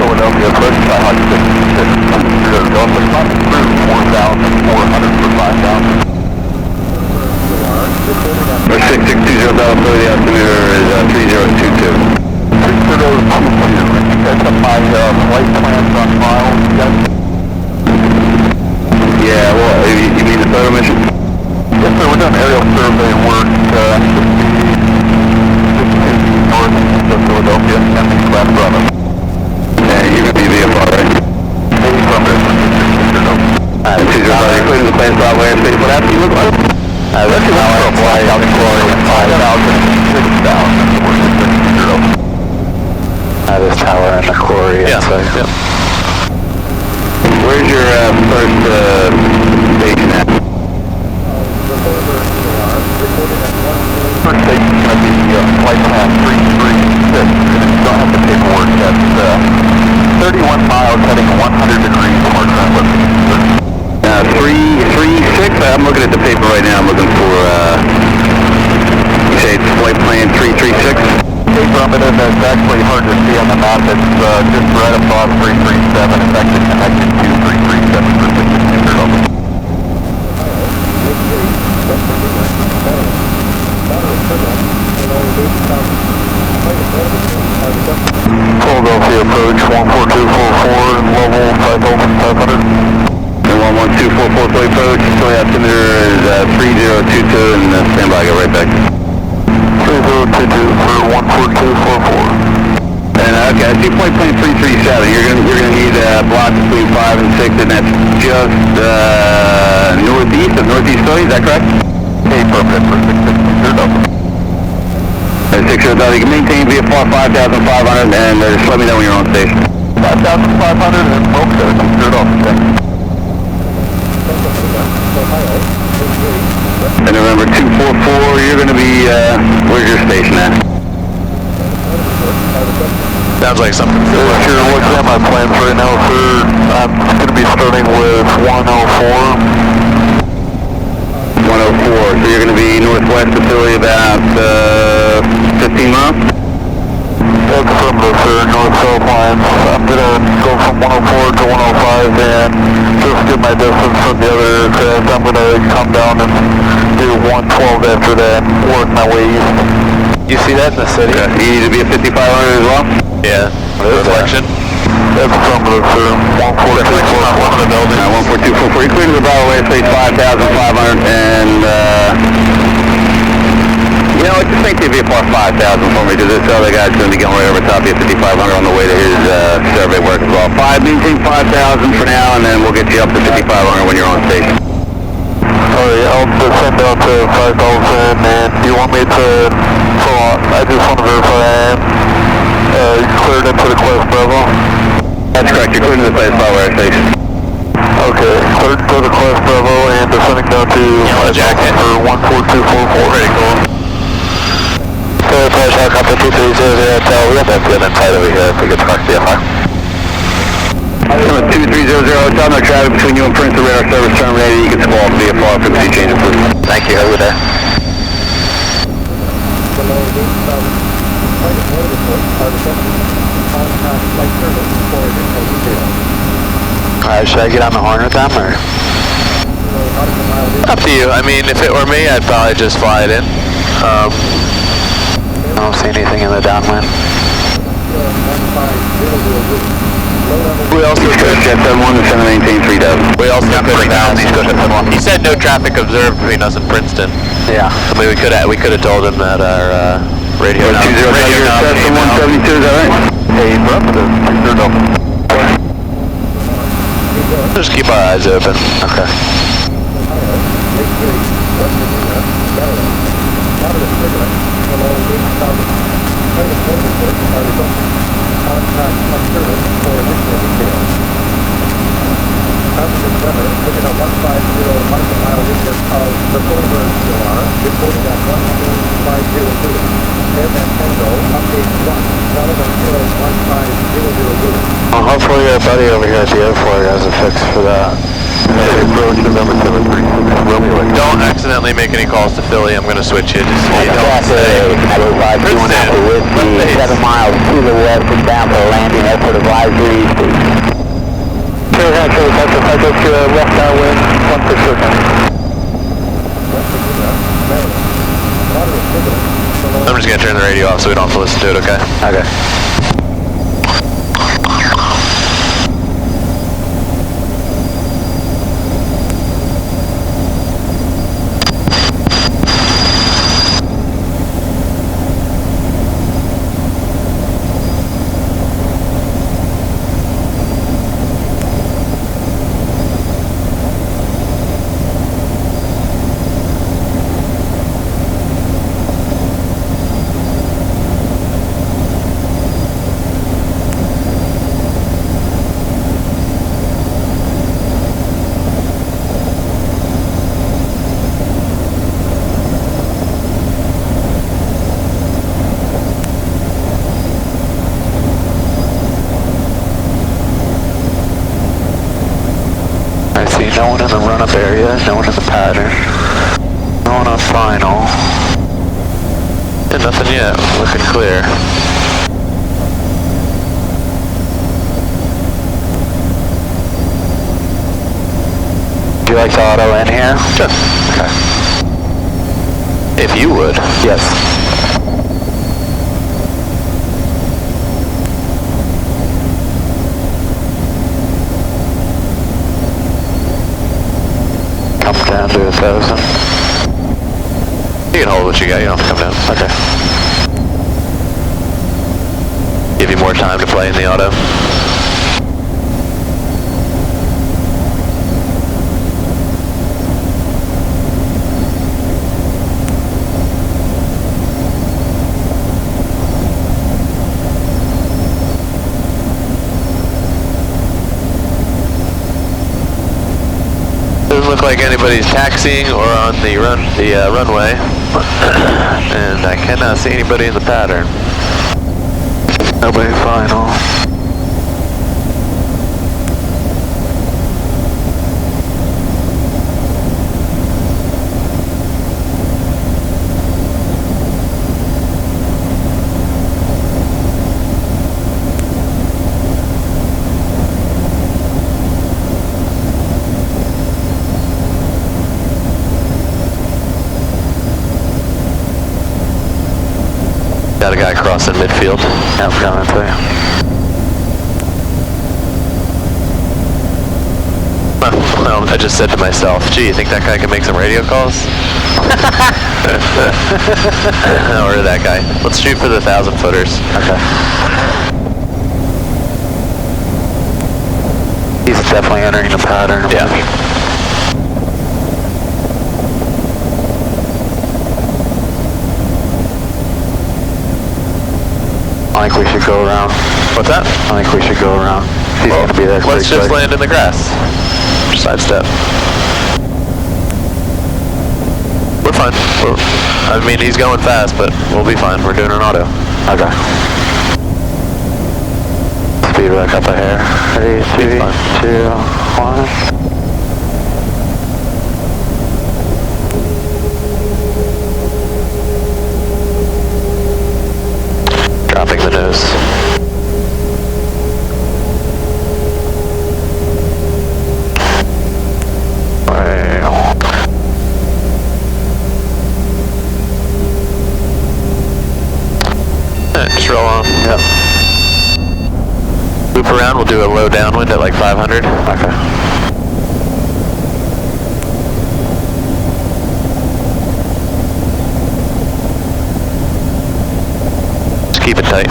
Philadelphia approach by Hudson, 4,400 for 5,000. Or 6620 Delta, the altimeter is 3022. 3022, that's up my flight plans on file. Yeah, well, you mean the photo mission? Yes, sir, we're doing aerial survey work, northeast of Philadelphia, and the Glass Brother. Yeah, you're going to be VFR, right? Alright, 205, you're clearing the plane spot where space, what happened? You look like? Let's see what's up, fly out in Glory, 5,000, 6,000, This tower and the quarry. Yeah. Yep. Where's your first station at? First station is going to be flight plan 336, and you don't have the paperwork. That's 31 miles heading 100 degrees from our current location. 336? I'm looking at the paper right now. I'm looking for, you say it's flight plan 336? Paper on it, that's actually hard to see on the map. It's just right above 337. It's actually connected to 337 for 6,600. Philadelphia approach 14244 level 5,500. And 11244 Philly approach. Philly altimeter is 3022 and stand by. Go right back. 3022 for 14244. And okay, I see flight plan 337. You're gonna need blocks between 5 and 6, and that's just northeast of Northeast Philly. Is that correct? Hey, perfect for 6,600. 6,000. You can maintain VFR 5,500, and just let me know when you're on station. 5,500 and okay, cleared off. And remember 244. You're gonna be where's your station at? Sounds like something. Sure, what's on my plans right now, sir? I'm going to be starting with 104. 104, so you're going to be northwest of Philly about 15 miles? That's affirmative, sir, north-south lines. I'm going to go from 104 to 105 and just get my distance from the other aircraft. I'm going to come down and do 112 after that, work my way east. You see that in the city? Okay. You need to be at 5,500 as well? Yeah. Reflection. That's affirmative, sir. 14244. 14244. You're clear to the Bravo airspace 5,500 and, you know, I just think they'd be a 5,000 for me because this other guy's going to be going right over top of you at 5,500 on the way to his survey work as well. Maintain 5,000 for now and then we'll get you up to 5,500 when you're on station. Alright, called to send out to 5,000, and do you want me to, so I just want to verify I am, you cleared into the Quest Bravo? That's correct, you're cleared to the Quest Bravo airspace. Okay, cleared to the Quest Bravo and descending down to Yellow jacket for 14244. Pretty cool. So, Flash Helicopter 2300 Hotel, we have that good inside over here if we get to cross CFR. 2300 Hotel, no traffic between you and Prince, the radar service terminated. You can squall off VFR, frequency changes, please. Thank you, have a good day. Below 8,000. Private motor report are requesting contact flight service for additional details. Alright, should I get on the horn with them, or? Up to you. I mean, if it were me, I'd probably just fly it in. I don't see anything in the downwind. We also could. Jet 71 to 7maintain 3000. We also could have asked. He said no traffic observed between us and Princeton. Yeah. I mean, we could have told him that our radio. 20 Cessna 172, is that right? Hey, Just keep our eyes open. Okay. Passenger center, looking at 150 mile radius of the Silver CLR, reporting at 12502. And at Tango, update 1, Sullivan Hill 15000. Well, hopefully your buddy over here at the airport has a fix for that. approach to number 736. Don't accidentally make any calls to Philly. I'm going to switch you. Just so you don't say. Doing after whiskey, 7 miles to the west and down for landing, airport advisory. Sure, that's to west downwind, 162. I'm just going to turn the radio off so we don't have to listen to it, okay? Okay. I see no one in the run-up area, no one in the pattern, no one on final. And nothing yet. Looking clear. Do you like to auto in here? Sure. Okay. If you would. Yes. Come down to 1,000. You can hold what you got. You don't have to come down. Okay. Give you more time to play in the auto. Doesn't look like anybody's taxiing or on the runway, and I cannot see anybody in the pattern. Nobody final. Got a guy crossing midfield. Yeah, I'm coming to you. Well, I just said to myself, gee, you think that guy can make some radio calls? Or that guy. Let's shoot for the 1,000-footers. Okay. He's definitely entering the pattern. Yeah. I think we should go around. What's that? I think we should go around. He's Well, gonna be there. let's just land in the grass. Sidestep. We're fine. I mean, he's going fast, but we'll be fine. We're doing an auto. Okay. Speed back up a hair. 3, 2, 1. Dropping the nose. Just roll on. Yep. Loop around, we'll do a low downwind at like 500. Okay. Just keep it tight.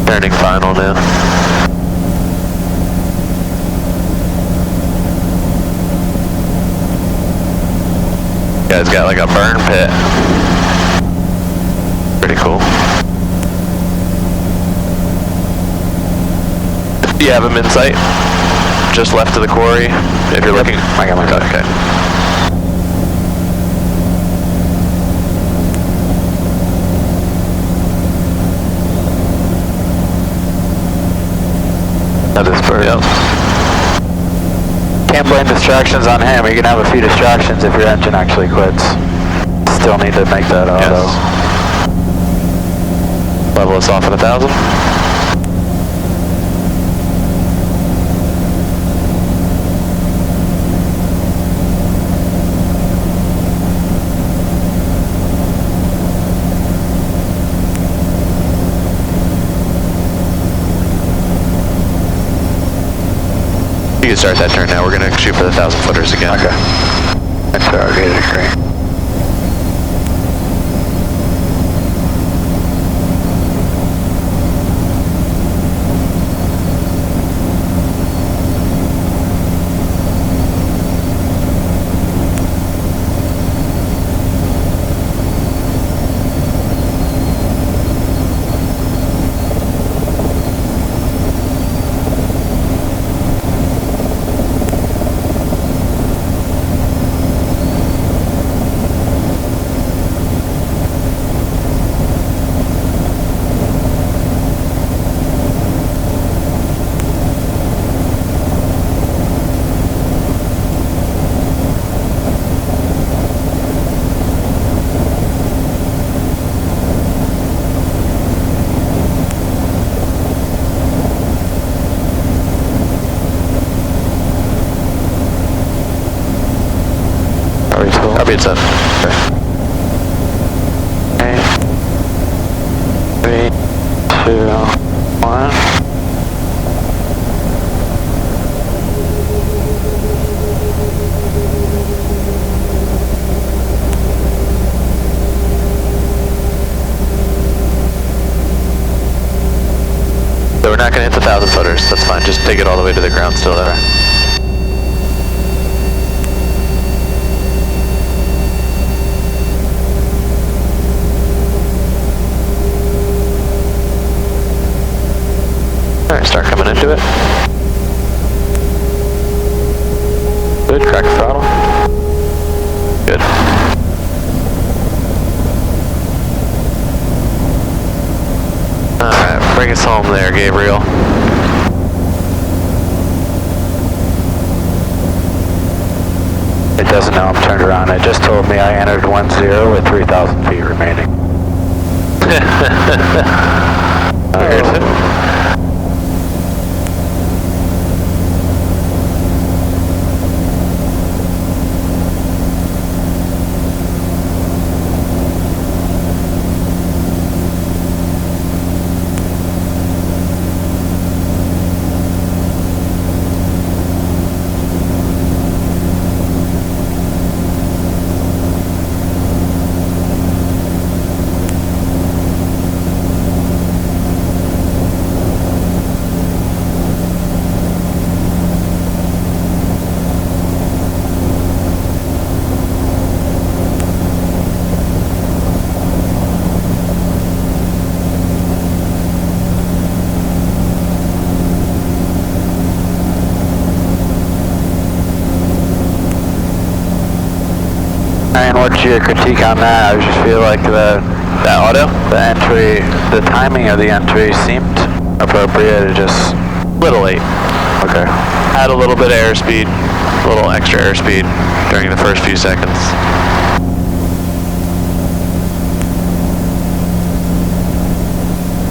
Turning final now. Guy's got like a burn pit. Pretty cool. You have him in sight? Just left of the quarry? If you're looking. I got my cut. Okay. That is bird. Yep. Can't blame distractions on him. You can have a few distractions if your engine actually quits. Still need to make that auto. Yes. Level us off at 1,000. You can start that turn now. We're going to shoot for the 1,000 footers again. Okay. That's already great. Copy it, son. Okay. 3, 2, 1. So we're not going to hit the 1,000 footers. That's fine. Just take it all the way to the ground still there. Alright, start coming into it. Good, crack the throttle. Good. Alright, bring us home there, Gabriel. It doesn't know I'm turned around. It just told me I entered 1-0 with 3,000 feet remaining. Weird. your critique on that. I just feel like the entry, the timing of the entry seemed appropriate. It just Little late. okay. Had a little bit of airspeed, a little extra airspeed during the first few seconds.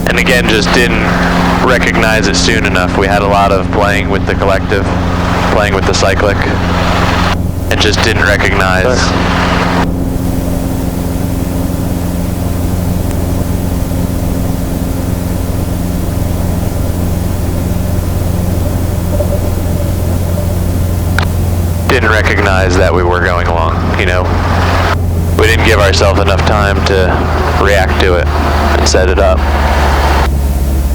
And again, just didn't recognize it soon enough. We had a lot of playing with the collective, playing with the cyclic, and just didn't recognize. Didn't recognize that we were going along, you know. We didn't give ourselves enough time to react to it and set it up.